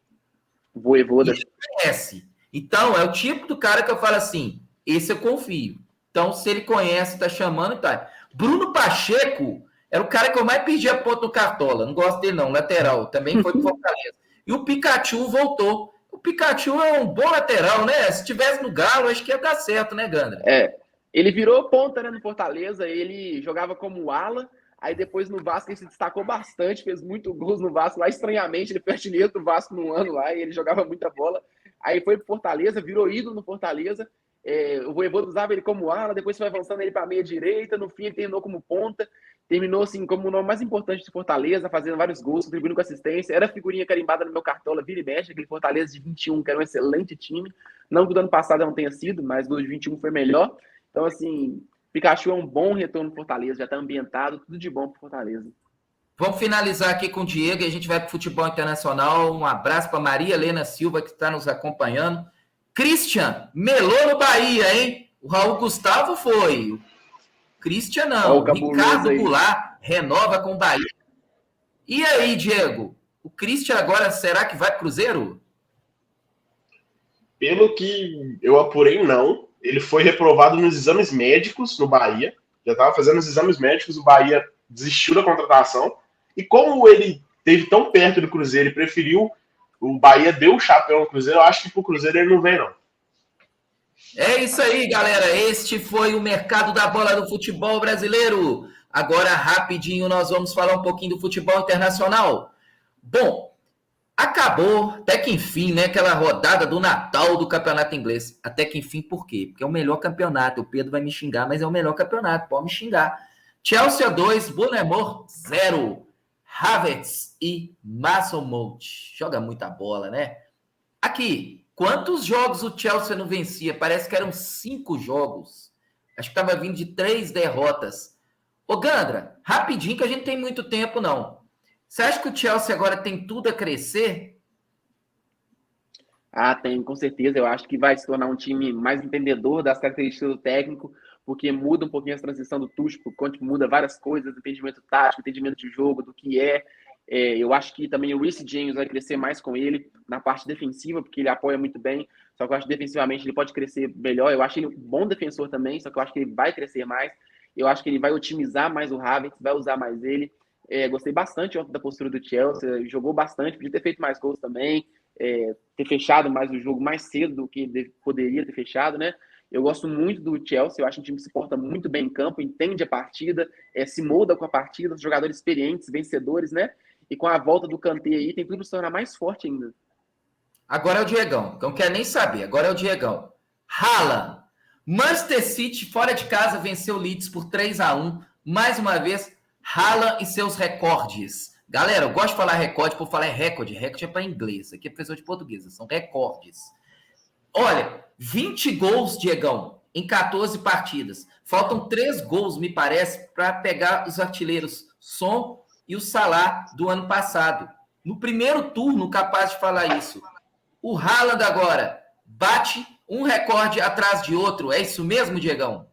Voivoda. Ele conhece. Então, é o tipo do cara que eu falo assim, esse eu confio. Então, se ele conhece, tá chamando, tá. Bruno Pacheco era o cara que eu mais pedia ponto no Cartola. Não gosto dele, não. Lateral. Também foi pro Fortaleza. E o Pikachu voltou. O Pikachu é um bom lateral, né? Se tivesse no Galo, acho que ia dar certo, né, Gandra? Ele virou ponta, né, no Fortaleza. Ele jogava como ala. Aí depois no Vasco ele se destacou bastante, fez muito gols no Vasco. Lá, estranhamente, ele foi artilheiro do Vasco num ano lá. E ele jogava muita bola. Aí foi pro Fortaleza, virou ídolo no Fortaleza. O Voivoda usava ele como ala, depois foi avançando ele para a meia direita, no fim ele terminou como ponta, terminou assim como o nome mais importante de Fortaleza, fazendo vários gols, contribuindo com assistência, era figurinha carimbada no meu cartola, vira e mexe, aquele Fortaleza de 21, que era um excelente time, não que o do ano passado não tenha sido, mas do de 21 foi melhor. Então assim, Pikachu é um bom retorno no Fortaleza, já está ambientado, tudo de bom para Fortaleza. Vamos finalizar aqui com o Diego e a gente vai para o futebol internacional. Um abraço para Maria Helena Silva, que está nos acompanhando. Christian, melou no Bahia, hein? O Raul Gustavo foi. O Christian não. O Ricardo Goulart renova com o Bahia. E aí, Diego? O Christian agora, será que vai para o Cruzeiro? Pelo que eu apurei, não. Ele foi reprovado nos exames médicos no Bahia. Já estava fazendo os exames médicos, o Bahia desistiu da contratação. E como ele esteve tão perto do Cruzeiro e preferiu, o Bahia deu o chapéu no Cruzeiro, eu acho que pro Cruzeiro ele não vem, não. É isso aí, galera. Este foi o mercado da bola do futebol brasileiro. Agora, rapidinho, nós vamos falar um pouquinho do futebol internacional. Bom, acabou, até que enfim, né? Aquela rodada do Natal do campeonato inglês. Até que enfim, por quê? Porque é o melhor campeonato. O Pedro vai me xingar, mas é o melhor campeonato. Pode me xingar. Chelsea 2, Bournemouth 0. Havertz e Mason Mount. Joga muita bola, né? Aqui, quantos jogos o Chelsea não vencia? Parece que eram 5 jogos. Acho que estava vindo de 3 derrotas. Ô, Gandra, rapidinho, que a gente tem muito tempo, não. Você acha que o Chelsea agora tem tudo a crescer? Tem, com certeza. Eu acho que vai se tornar um time mais entendedor das características do técnico, porque muda um pouquinho a transição do Tuchel, porque muda várias coisas, entendimento tático, entendimento de jogo, do que é. Eu acho que também o Reece James vai crescer mais com ele na parte defensiva, porque ele apoia muito bem, só que eu acho que defensivamente ele pode crescer melhor. Eu acho ele um bom defensor também, só que eu acho que ele vai crescer mais. Eu acho que ele vai otimizar mais o Havertz, vai usar mais ele. Gostei bastante ontem da postura do Chelsea, jogou bastante, podia ter feito mais gols também, ter fechado mais o jogo mais cedo do que poderia ter fechado, né? Eu gosto muito do Chelsea, eu acho um time que se porta muito bem em campo, entende a partida, se molda com a partida, jogadores experientes, vencedores, né? E com a volta do Kanté aí, tem tudo para se tornar mais forte ainda. Agora é o Diegão, não quero nem saber, agora é o Diegão. Haaland, Manchester City, fora de casa, venceu o Leeds por 3-1, mais uma vez, Haaland e seus recordes. Galera, eu gosto de falar recorde, por falar recorde. Recorde é para inglês. Aqui é professor de português, são recordes. Olha, 20 gols, Diegão, em 14 partidas. Faltam 3 gols, me parece, para pegar os artilheiros Son e o Salah do ano passado. No primeiro turno, capaz de falar isso. O Haaland agora bate Um recorde atrás de outro. É isso mesmo, Diegão?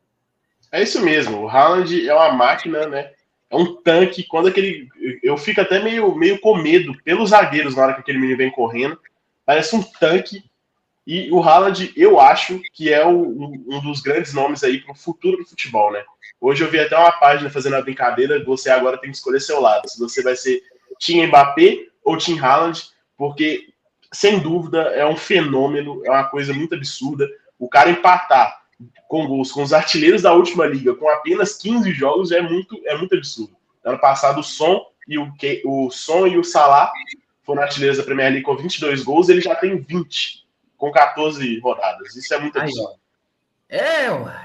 É isso mesmo. O Haaland é uma máquina, né? É um tanque. Quando aquele. Eu fico até meio com medo pelos zagueiros na hora que aquele menino vem correndo. Parece um tanque. E o Haaland, eu acho que é um dos grandes nomes aí para o futuro do futebol, né? Hoje eu vi até uma página fazendo a brincadeira, você agora tem que escolher seu lado, se você vai ser Team Mbappé ou Team Haaland, porque, sem dúvida, é um fenômeno, é uma coisa muito absurda. O cara empatar com gols com os artilheiros da última liga com apenas 15 jogos é muito absurdo. Ano passado, o Son e o Salah foram artilheiros da Premier League com 22 gols, ele já tem 20 com 14 rodadas. Isso é muito absurdo.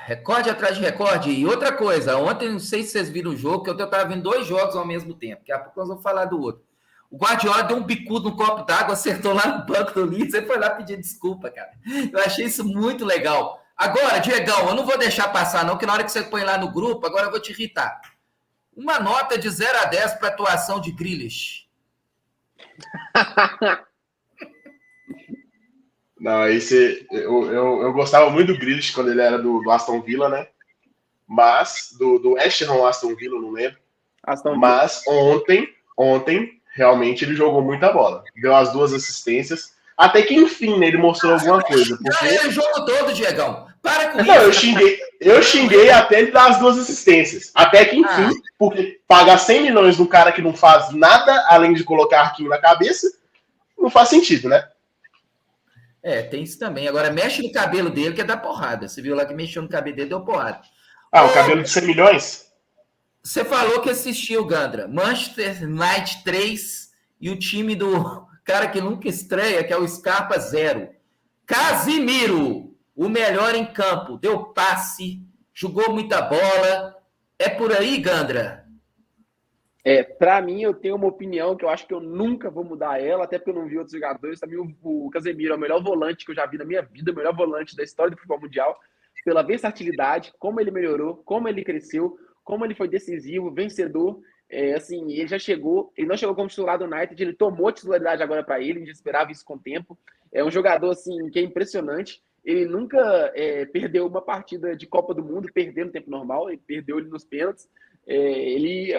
Recorde atrás de recorde. E outra coisa, ontem, não sei se vocês viram o jogo, que eu estava vendo 2 jogos ao mesmo tempo. Daqui a pouco nós vamos falar do outro. O Guardiola deu um bicudo no copo d'água, acertou lá no banco do Leeds e foi lá pedir desculpa, cara. Eu achei isso muito legal. Agora, Diegão, eu não vou deixar passar não, que na hora que você põe lá no grupo, agora eu vou te irritar. Uma nota de 0 a 10 para a atuação de Grealish. Não, eu gostava muito do Grealish quando ele era do Aston Villa, né? Mas, do West Ham Aston Villa, não lembro. Mas ontem, realmente, ele jogou muita bola. Deu as 2 assistências. Até que, enfim, né, ele mostrou alguma coisa. Porque... Ele o jogo todo, Diegão. Para com não, isso. Eu xinguei até ele dar as 2 assistências. Até que, enfim, porque pagar 100 milhões num cara que não faz nada além de colocar arquinho na cabeça, não faz sentido, né? Tem isso também. Agora, mexe no cabelo dele que é dar porrada. Você viu lá que mexeu no cabelo dele, deu porrada. O cabelo de 100 milhões? Você falou que assistiu, Gandra. Manchester United 3 e o time do cara que nunca estreia, que é o Scarpa 0. Casimiro, o melhor em campo. Deu passe, jogou muita bola. É por aí, Gandra? Para mim, eu tenho uma opinião que eu acho que eu nunca vou mudar ela, até porque eu não vi outros jogadores. Também o Casemiro é o melhor volante que eu já vi na minha vida, o melhor volante da história do futebol mundial, pela versatilidade, como ele melhorou, como ele cresceu, como ele foi decisivo, vencedor. Assim, ele já chegou, ele não chegou como titular do United, ele tomou a titularidade agora para ele, a gente esperava isso com o tempo. É um jogador assim, que é impressionante. Ele nunca perdeu uma partida de Copa do Mundo, perdeu no tempo normal, ele perdeu ele nos pênaltis.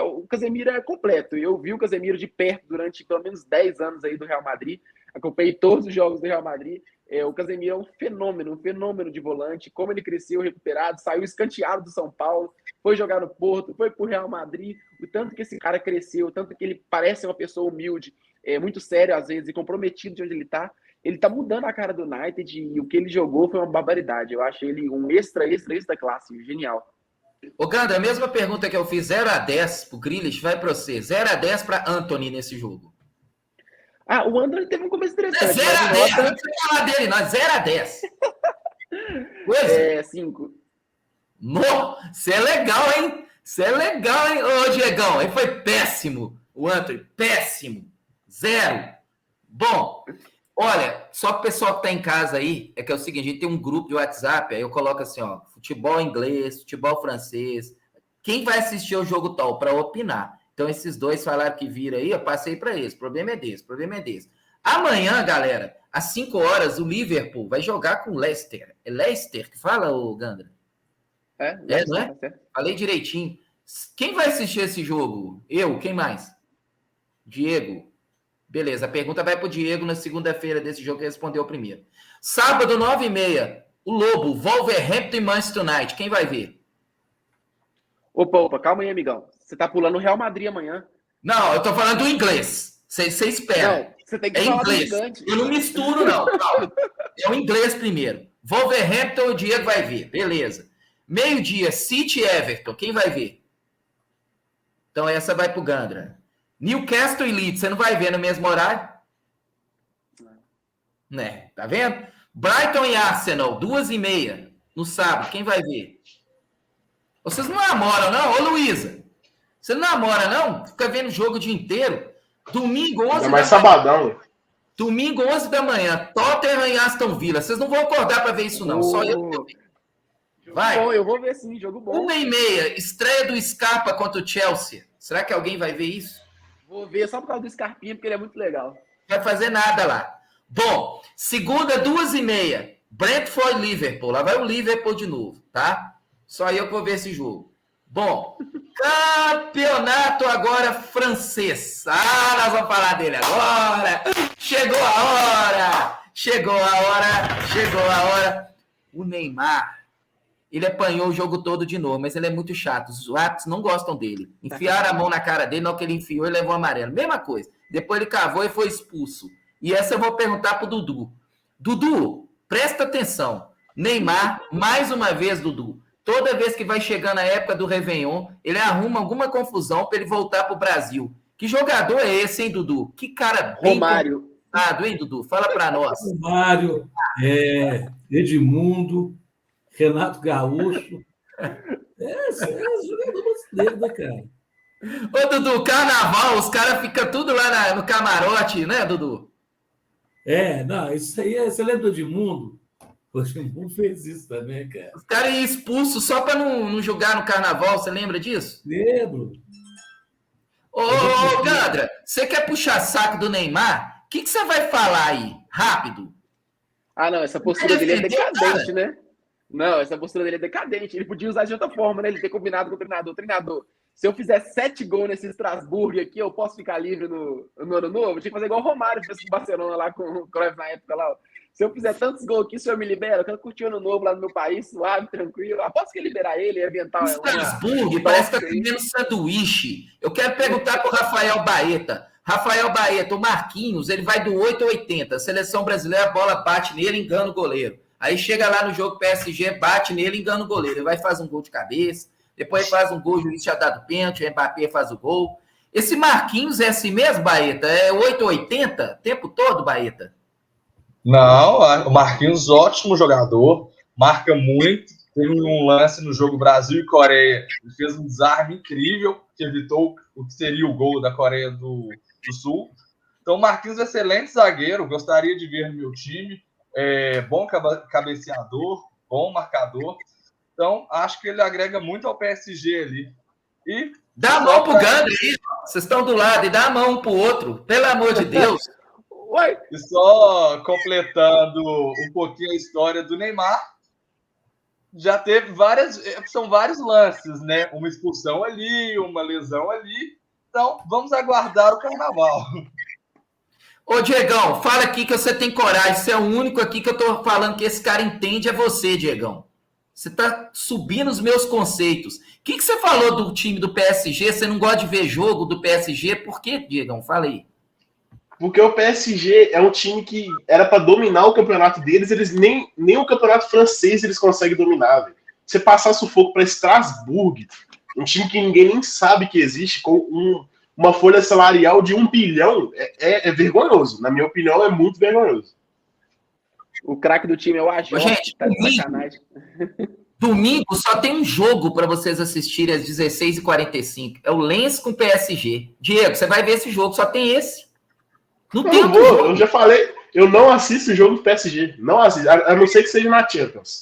O Casemiro é completo. Eu vi o Casemiro de perto durante pelo menos 10 anos aí do Real Madrid. Acompanhei todos os jogos do Real Madrid. O Casemiro é um fenômeno de volante. Como ele cresceu recuperado, saiu escanteado do São Paulo, foi jogar no Porto, foi pro Real Madrid. O tanto que esse cara cresceu, o tanto que ele parece uma pessoa humilde, muito sério às vezes e comprometido de onde ele tá. Ele tá mudando a cara do United e o que ele jogou foi uma barbaridade. Eu acho ele um extra classe, genial. Ô, Gandra, a mesma pergunta que eu fiz, 0 a 10 pro Grealish, vai para você. 0 a 10 para Antony nesse jogo. O Antony teve um começo interessante. 0 a 10, não precisa falar dele, não. 0 a 10. 5. Você é legal, hein? Ô, Diegão, aí foi péssimo. O Antony, péssimo. 0. Bom, olha, só pro pessoal que tá em casa aí, é que é o seguinte, a gente tem um grupo de WhatsApp, aí eu coloco assim, ó, futebol inglês, futebol francês, quem vai assistir o jogo tal para opinar. Então, esses 2 falaram que viram aí, eu passei para eles, o problema é desse. Amanhã, galera, às 5 horas, o Liverpool vai jogar com o Leicester. É Leicester que fala, ô Gandra? Não é? Falei direitinho. Quem vai assistir esse jogo? Eu, quem mais? Diego. Beleza, a pergunta vai para o Diego na segunda-feira desse jogo que respondeu primeiro. Sábado, 9h30, o Lobo, Wolverhampton e Manchester United. Quem vai ver? Opa, calma aí, amigão. Você tá pulando o Real Madrid amanhã. Não, eu tô falando do inglês. Você espera. Não, você tem que falar inglês. Do gigante. Eu não misturo, não. Calma. É o inglês primeiro. Wolverhampton, o Diego vai ver. Beleza. Meio-dia, City e Everton. Quem vai ver? Então, essa vai pro Gandra. Newcastle e Leeds, você não vai ver no mesmo horário? Né? Tá vendo? Brighton e Arsenal, 2h30 no sábado. Quem vai ver? Vocês não namoram, não? Ô, Luísa, você não namora, não? Fica vendo o jogo o dia inteiro. Domingo, 11 da manhã. Sabadão. Domingo, 11 da manhã. Tottenham e Aston Villa. Vocês não vão acordar para ver isso, não. Só eu. Vai. Bom, eu vou ver sim, jogo bom. 1h30, estreia do Scarpa contra o Chelsea. Será que alguém vai ver isso? Vou ver só por causa do Scarpinha, porque ele é muito legal. Não vai fazer nada lá. Bom, segunda, 2h30. Brentford e Liverpool. Lá vai o Liverpool de novo, tá? Só eu que vou ver esse jogo. Bom, campeonato agora francês. Ah, nós vamos falar dele agora. Chegou a hora. Chegou a hora. O Neymar, ele apanhou o jogo todo de novo, mas ele é muito chato. Os árbitros não gostam dele. Enfiaram a mão na cara dele, na hora que ele enfiou, ele levou amarelo. Mesma coisa. Depois ele cavou e foi expulso. E essa eu vou perguntar pro Dudu. Dudu, presta atenção. Neymar, mais uma vez, Dudu. Toda vez que vai chegando a época do Réveillon, ele arruma alguma confusão para ele voltar pro Brasil. Que jogador é esse, hein, Dudu? Que cara bem Romário. hein, Dudu? Fala para nós. Romário, Edmundo, Renato Gaúcho. Os jogadores brasileiros, né, cara? Ô, Dudu, carnaval, os caras ficam tudo lá no camarote, né, Dudu? Não, isso aí, você lembra do Edmundo? O Edmundo fez isso também, cara. Os caras iam expulsos só para não jogar no carnaval, você lembra disso? Lembro. Ô, Gandra, você quer puxar saco do Neymar? O que você vai falar aí? Rápido. Ah, não, essa postura dele é decadente, né? Não, essa postura dele é decadente. Ele podia usar de outra forma, né? Ele ter combinado com o treinador. Treinador, se eu fizer 7 gols nesse Estrasburgo aqui, eu posso ficar livre no ano novo? Eu tinha que fazer igual o Romário fez com o Barcelona lá, com o Cruyff na época lá. Se eu fizer tantos gols aqui, o senhor me libera? Eu quero curtir o ano novo lá no meu país, suave, tranquilo. Aposto que liberar ele e aventar Estrasburgo, parece que tá comendo sanduíche. Eu quero perguntar pro Rafael Baeta. Rafael Baeta, o Marquinhos, ele vai do 8 ao 80. A seleção brasileira, a bola bate nele, engana o goleiro. Aí chega lá no jogo PSG, bate nele, engana o goleiro. Ele vai fazer um gol de cabeça, depois faz um gol, o juiz já dá do pênalti, o Mbappé faz o gol. Esse Marquinhos é assim mesmo, Baeta? É 8 ou 80? O tempo todo, Baeta? Não, o Marquinhos, ótimo jogador, marca muito. Teve um lance no jogo Brasil e Coreia, ele fez um desarme incrível, que evitou o que seria o gol da Coreia do Sul. Então, o Marquinhos é excelente zagueiro, gostaria de ver no meu time, bom cabeceador, bom marcador. Então, acho que ele agrega muito ao PSG ali. E dá a mão pro Gandra aí, vocês estão do lado, e dá a mão um pro outro, pelo amor de Deus. E só completando um pouquinho a história do Neymar, já teve são vários lances, né? Uma expulsão ali, uma lesão ali. Então, vamos aguardar o carnaval. Ô, Diegão, fala aqui que você tem coragem. Você é o único aqui que eu tô falando que esse cara entende, é você, Diegão. Você tá subindo os meus conceitos. O que você falou do time do PSG? Você não gosta de ver jogo do PSG? Por quê, Diegão? Fala aí. Porque o PSG é um time que era para dominar o campeonato deles, eles nem o campeonato francês eles conseguem dominar, velho. Você passar sufoco para Estrasburgo, um time que ninguém nem sabe que existe, com uma folha salarial de 1 bilhão, é vergonhoso. Na minha opinião, é muito vergonhoso. O craque do time é o Ajor. Gente, tá de sacanagem. Domingo só tem um jogo para vocês assistirem às 16h45. É o Lens com o PSG. Diego, você vai ver esse jogo, só tem esse. Não tem outro jogo. Eu já falei, eu não assisto o jogo do PSG. Não assisto, a não ser que seja na Champions.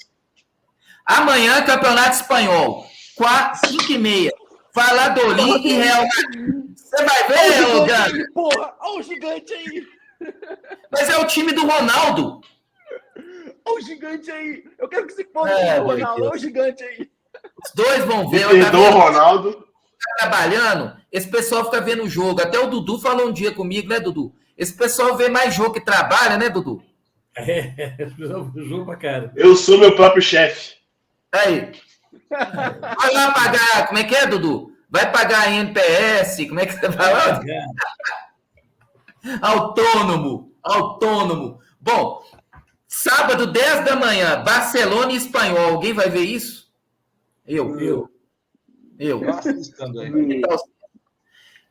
Amanhã, Campeonato Espanhol. 5h30. Valladolid e Real Madrid. Você vai ver, ô Gandra? Porra, olha o gigante aí. Mas é o time do Ronaldo. Olha o gigante aí. Eu quero que se foda o Ronaldo. Olha o gigante aí. Os dois vão ver. Perdoa o Ronaldo. Tá trabalhando, esse pessoal fica vendo o jogo. Até o Dudu falou um dia comigo, né, Dudu? Esse pessoal vê mais jogo que trabalha, né, Dudu? Jogo pra cara. Eu sou meu próprio chefe. Aí. Vai lá pagar, como é que é, Dudu? Vai pagar a NPS, como é que você fala? Autônomo. Bom, sábado, 10 da manhã, Barcelona e Espanhol. Alguém vai ver isso? Eu.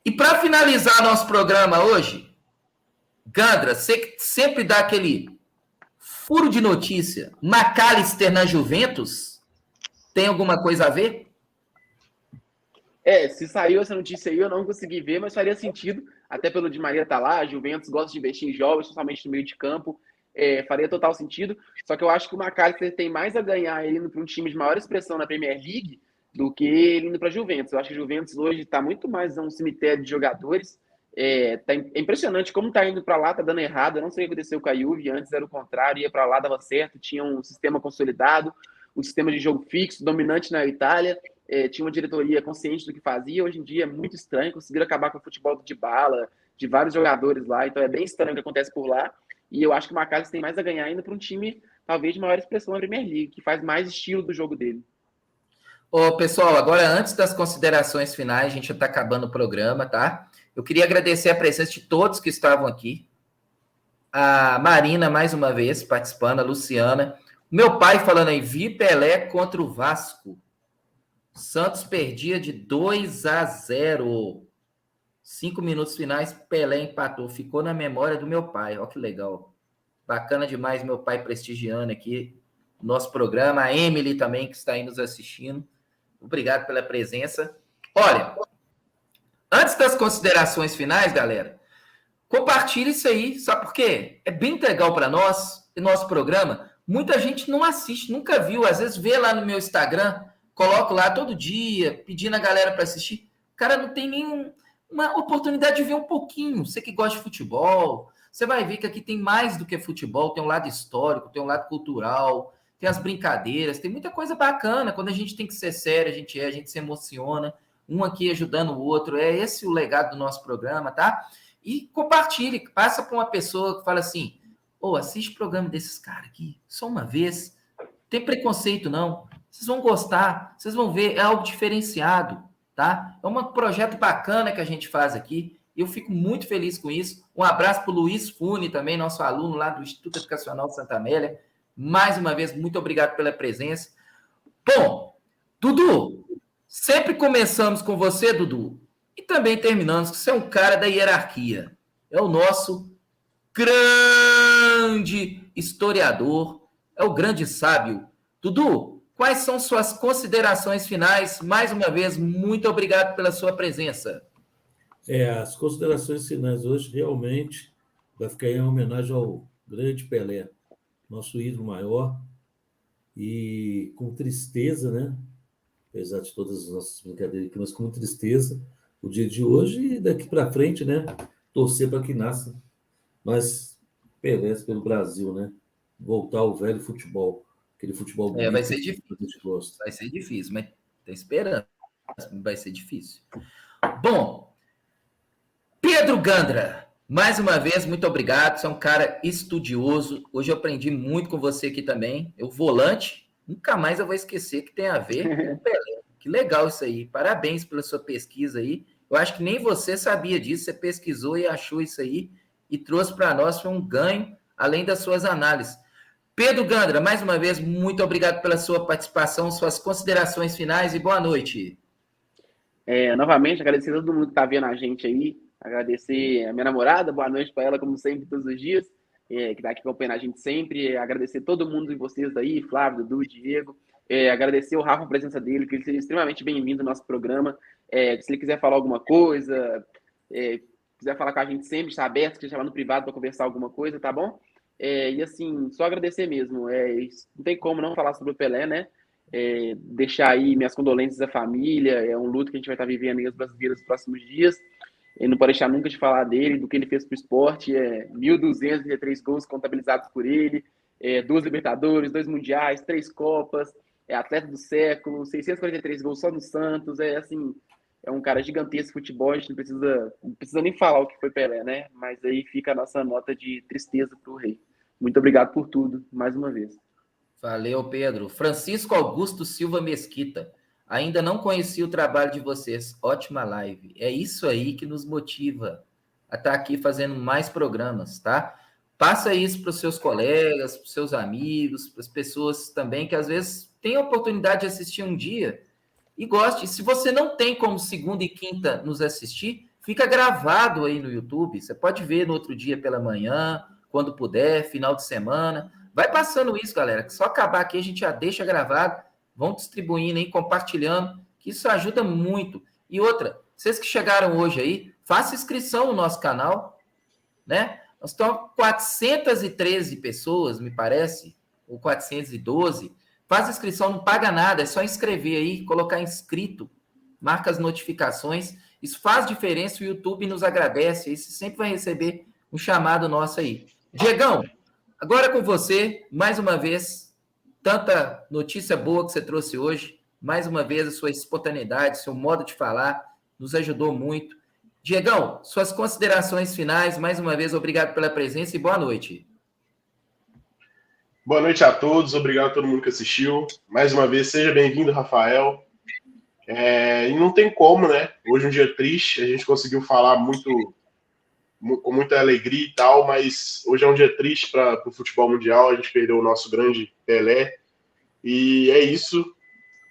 E para finalizar nosso programa hoje, Gandra, você sempre dá aquele furo de notícia. McAllister na Juventus? Tem alguma coisa a ver? Se saiu essa notícia aí, eu não consegui ver, mas faria sentido, até pelo Di Maria tá lá, a Juventus gosta de investir em jovens, principalmente no meio de campo, faria total sentido, só que eu acho que o McAllister tem mais a ganhar ele indo para um time de maior expressão na Premier League do que ele indo para a Juventus. Eu acho que a Juventus hoje está muito mais um cemitério de jogadores, É impressionante como tá indo para lá, tá dando errado. Eu não sei o que aconteceu com a Juve, antes era o contrário, ia para lá, dava certo, tinha um sistema consolidado, um sistema de jogo fixo, dominante na Itália, tinha uma diretoria consciente do que fazia. Hoje em dia é muito estranho, conseguiram acabar com o futebol de bala, de vários jogadores lá, então é bem estranho o que acontece por lá, e eu acho que o Maccabi tem mais a ganhar ainda para um time, talvez, de maior expressão na Premier League, que faz mais estilo do jogo dele. Ô, pessoal, agora antes das considerações finais, a gente já está acabando o programa, tá? Eu queria agradecer a presença de todos que estavam aqui. A Marina, mais uma vez, participando, a Luciana. Meu pai falando aí, vi Pelé contra o Vasco. Santos perdia de 2-0. 5 minutos finais, Pelé empatou. Ficou na memória do meu pai. Olha que legal. Bacana demais, meu pai prestigiando aqui o nosso programa. A Emily também, que está aí nos assistindo. Obrigado pela presença. Olha, antes das considerações finais, galera, compartilhe isso aí. Sabe por quê? É bem legal para nós, e nosso programa. Muita gente não assiste, nunca viu. Às vezes vê lá no meu Instagram, coloco lá todo dia, pedindo a galera para assistir. O cara não tem nenhuma oportunidade de ver um pouquinho. Você que gosta de futebol, você vai ver que aqui tem mais do que futebol. Tem um lado histórico, tem um lado cultural, tem as brincadeiras, tem muita coisa bacana. Quando a gente tem que ser sério, a gente se emociona, um aqui ajudando o outro. É esse o legado do nosso programa, tá? E compartilhe, passa para uma pessoa que fala assim, assiste o programa desses caras aqui, só uma vez. Não tem preconceito, não. Vocês vão gostar, vocês vão ver, é algo diferenciado, tá? É um projeto bacana que a gente faz aqui. Eu fico muito feliz com isso. Um abraço para o Luiz Fune, também, nosso aluno lá do Instituto Educacional Santa Amélia. Mais uma vez, muito obrigado pela presença. Bom, Dudu, sempre começamos com você, Dudu, e também terminamos, que você é um cara da hierarquia. É o nosso grande historiador, é o grande sábio. Dudu, quais são suas considerações finais? Mais uma vez, muito obrigado pela sua presença. As considerações finais hoje realmente vai ficar em homenagem ao grande Pelé, nosso ídolo maior, e com tristeza, né? Apesar de todas as nossas brincadeiras aqui, mas com tristeza, o dia de hoje e daqui para frente, né? Torcer para que nasça mais Pelés pelo Brasil, né? Voltar ao velho futebol, aquele futebol bonito. Vai ser difícil. Vai ser difícil, mas tem esperança. Vai ser difícil. Bom, Pedro Gandra, mais uma vez, muito obrigado. Você é um cara estudioso. Hoje eu aprendi muito com você aqui também. Eu volante, nunca mais eu vou esquecer que tem a ver com o Pelé. Que legal isso aí. Parabéns pela sua pesquisa aí. Eu acho que nem você sabia disso. Você pesquisou e achou isso aí e trouxe para nós. Foi um ganho, além das suas análises. Pedro Gandra, mais uma vez, muito obrigado pela sua participação, suas considerações finais e boa noite. Novamente, agradecer a todo mundo que está vendo a gente aí. Agradecer a minha namorada, boa noite para ela, como sempre, todos os dias, que está aqui acompanhando a gente sempre. Agradecer todo mundo de vocês aí, Flávio, Dudu, Diego. Agradecer o Rafa a presença dele, que ele seja extremamente bem-vindo no nosso programa. Se ele quiser falar alguma coisa, quiser falar com a gente sempre, está aberto, se quiser chamar no privado para conversar alguma coisa, tá bom? E assim, só agradecer mesmo. Não tem como não falar sobre o Pelé, né? Deixar aí minhas condolências à família. É um luto que a gente vai estar vivendo aí os brasileiros nos próximos dias. Não pode deixar nunca de falar dele, do que ele fez para o esporte. 1.203 gols contabilizados por ele, 2 Libertadores, 2 Mundiais, 3 Copas, atleta do século, 643 gols só no Santos. É um cara gigantesco de futebol. A gente não precisa nem falar o que foi Pelé, né? Mas aí fica a nossa nota de tristeza para o rei. Muito obrigado por tudo, mais uma vez. Valeu, Pedro. Francisco Augusto Silva Mesquita. Ainda não conheci o trabalho de vocês. Ótima live. É isso aí que nos motiva a estar aqui fazendo mais programas, tá? Passa isso para os seus colegas, para os seus amigos, para as pessoas também que às vezes têm a oportunidade de assistir um dia e goste. Se você não tem como segunda e quinta nos assistir, fica gravado aí no YouTube. Você pode ver no outro dia pela manhã, quando puder, final de semana. Vai passando isso, galera, que só acabar aqui a gente já deixa gravado. Vão distribuindo aí, compartilhando, que isso ajuda muito. E outra, vocês que chegaram hoje aí, faça inscrição no nosso canal, né? Nós estamos 413 pessoas, me parece, ou 412. Faz inscrição, não paga nada, é só inscrever aí, colocar inscrito, marca as notificações Isso faz diferença, o YouTube nos agradece, e você sempre vai receber um chamado nosso aí. Diegão, agora com você, mais uma vez, tanta notícia boa que você trouxe hoje, mais uma vez a sua espontaneidade, seu modo de falar, nos ajudou muito. Diegão, suas considerações finais, mais uma vez, obrigado pela presença e boa noite. Boa noite a todos, obrigado a todo mundo que assistiu. Mais uma vez, seja bem-vindo, Rafael. E não tem como, né? Hoje é um dia triste, a gente conseguiu falar com muita alegria e tal, mas hoje é um dia triste para o futebol mundial, a gente perdeu o nosso grande Pelé. E é isso,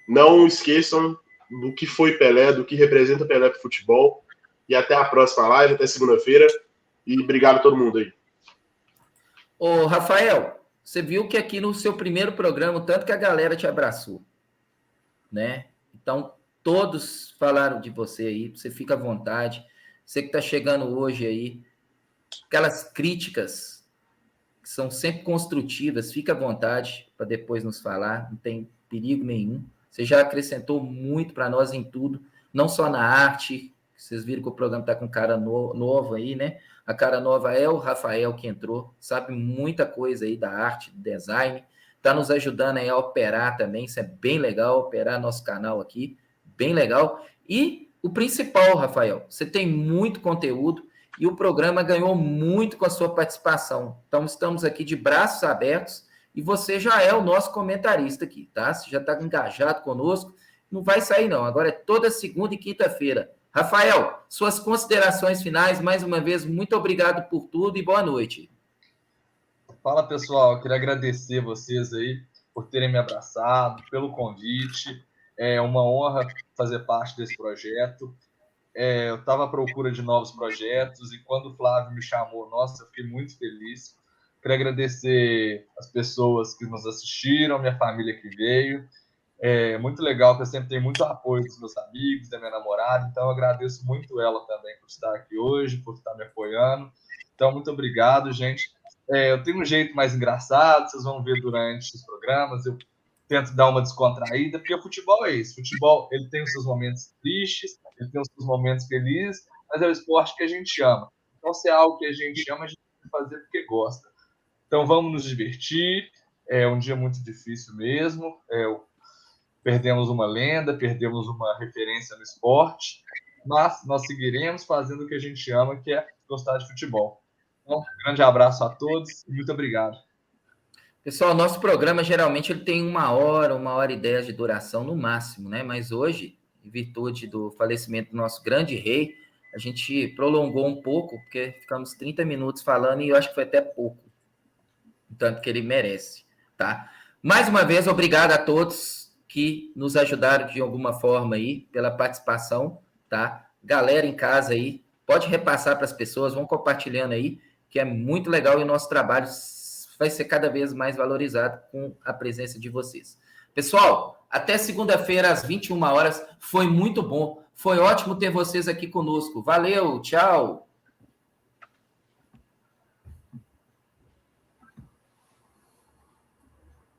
não esqueçam do que foi Pelé, do que representa Pelé para o futebol. E até a próxima live, até segunda-feira. E obrigado a todo mundo aí. Ô, Rafael, você viu que aqui no seu primeiro programa, tanto que a galera te abraçou, né? Então, todos falaram de você aí, você fica à vontade. Você que está chegando hoje aí, aquelas críticas que são sempre construtivas, fica à vontade para depois nos falar, não tem perigo nenhum. Você já acrescentou muito para nós em tudo, não só na arte. Vocês viram que o programa está com cara novo aí, né? A cara nova é o Rafael que entrou, sabe muita coisa aí da arte, do design, está nos ajudando aí a operar também, isso é bem legal, operar nosso canal aqui, bem legal. E o principal, Rafael, você tem muito conteúdo e o programa ganhou muito com a sua participação. Então, estamos aqui de braços abertos e você já é o nosso comentarista aqui, tá? Você já está engajado conosco, não vai sair não, agora é toda segunda e quinta-feira. Rafael, suas considerações finais, mais uma vez, muito obrigado por tudo e boa noite. Fala, pessoal, eu queria agradecer vocês aí por terem me abraçado, pelo convite. É uma honra fazer parte desse projeto. Eu estava à procura de novos projetos e quando o Flávio me chamou, nossa, eu fiquei muito feliz. Queria agradecer as pessoas que nos assistiram, minha família que veio. É muito legal que eu sempre tenho muito apoio dos meus amigos, da minha namorada, então eu agradeço muito ela também por estar aqui hoje, por estar me apoiando. Então, muito obrigado, gente. Eu tenho um jeito mais engraçado, vocês vão ver durante os programas, eu tento dar uma descontraída, porque o futebol é isso. O futebol, ele tem os seus momentos tristes, ele tem os seus momentos felizes, mas é o esporte que a gente ama. Então, se é algo que a gente ama, a gente tem que fazer porque gosta. Então, vamos nos divertir. É um dia muito difícil mesmo. Perdemos uma lenda, perdemos uma referência no esporte, mas nós seguiremos fazendo o que a gente ama, que é gostar de futebol. Então, um grande abraço a todos e muito obrigado. Pessoal, nosso programa geralmente ele tem 1 hora e 10 de duração no máximo, né? Mas hoje, em virtude do falecimento do nosso grande rei, a gente prolongou um pouco, porque ficamos 30 minutos falando e eu acho que foi até pouco, tanto que ele merece, tá? Mais uma vez, obrigado a todos que nos ajudaram de alguma forma aí, pela participação, tá? Galera em casa aí, pode repassar para as pessoas, vão compartilhando aí, que é muito legal e o nosso trabalho vai ser cada vez mais valorizado com a presença de vocês. Pessoal, até segunda-feira às 21 horas, foi muito bom, foi ótimo ter vocês aqui conosco. Valeu, tchau!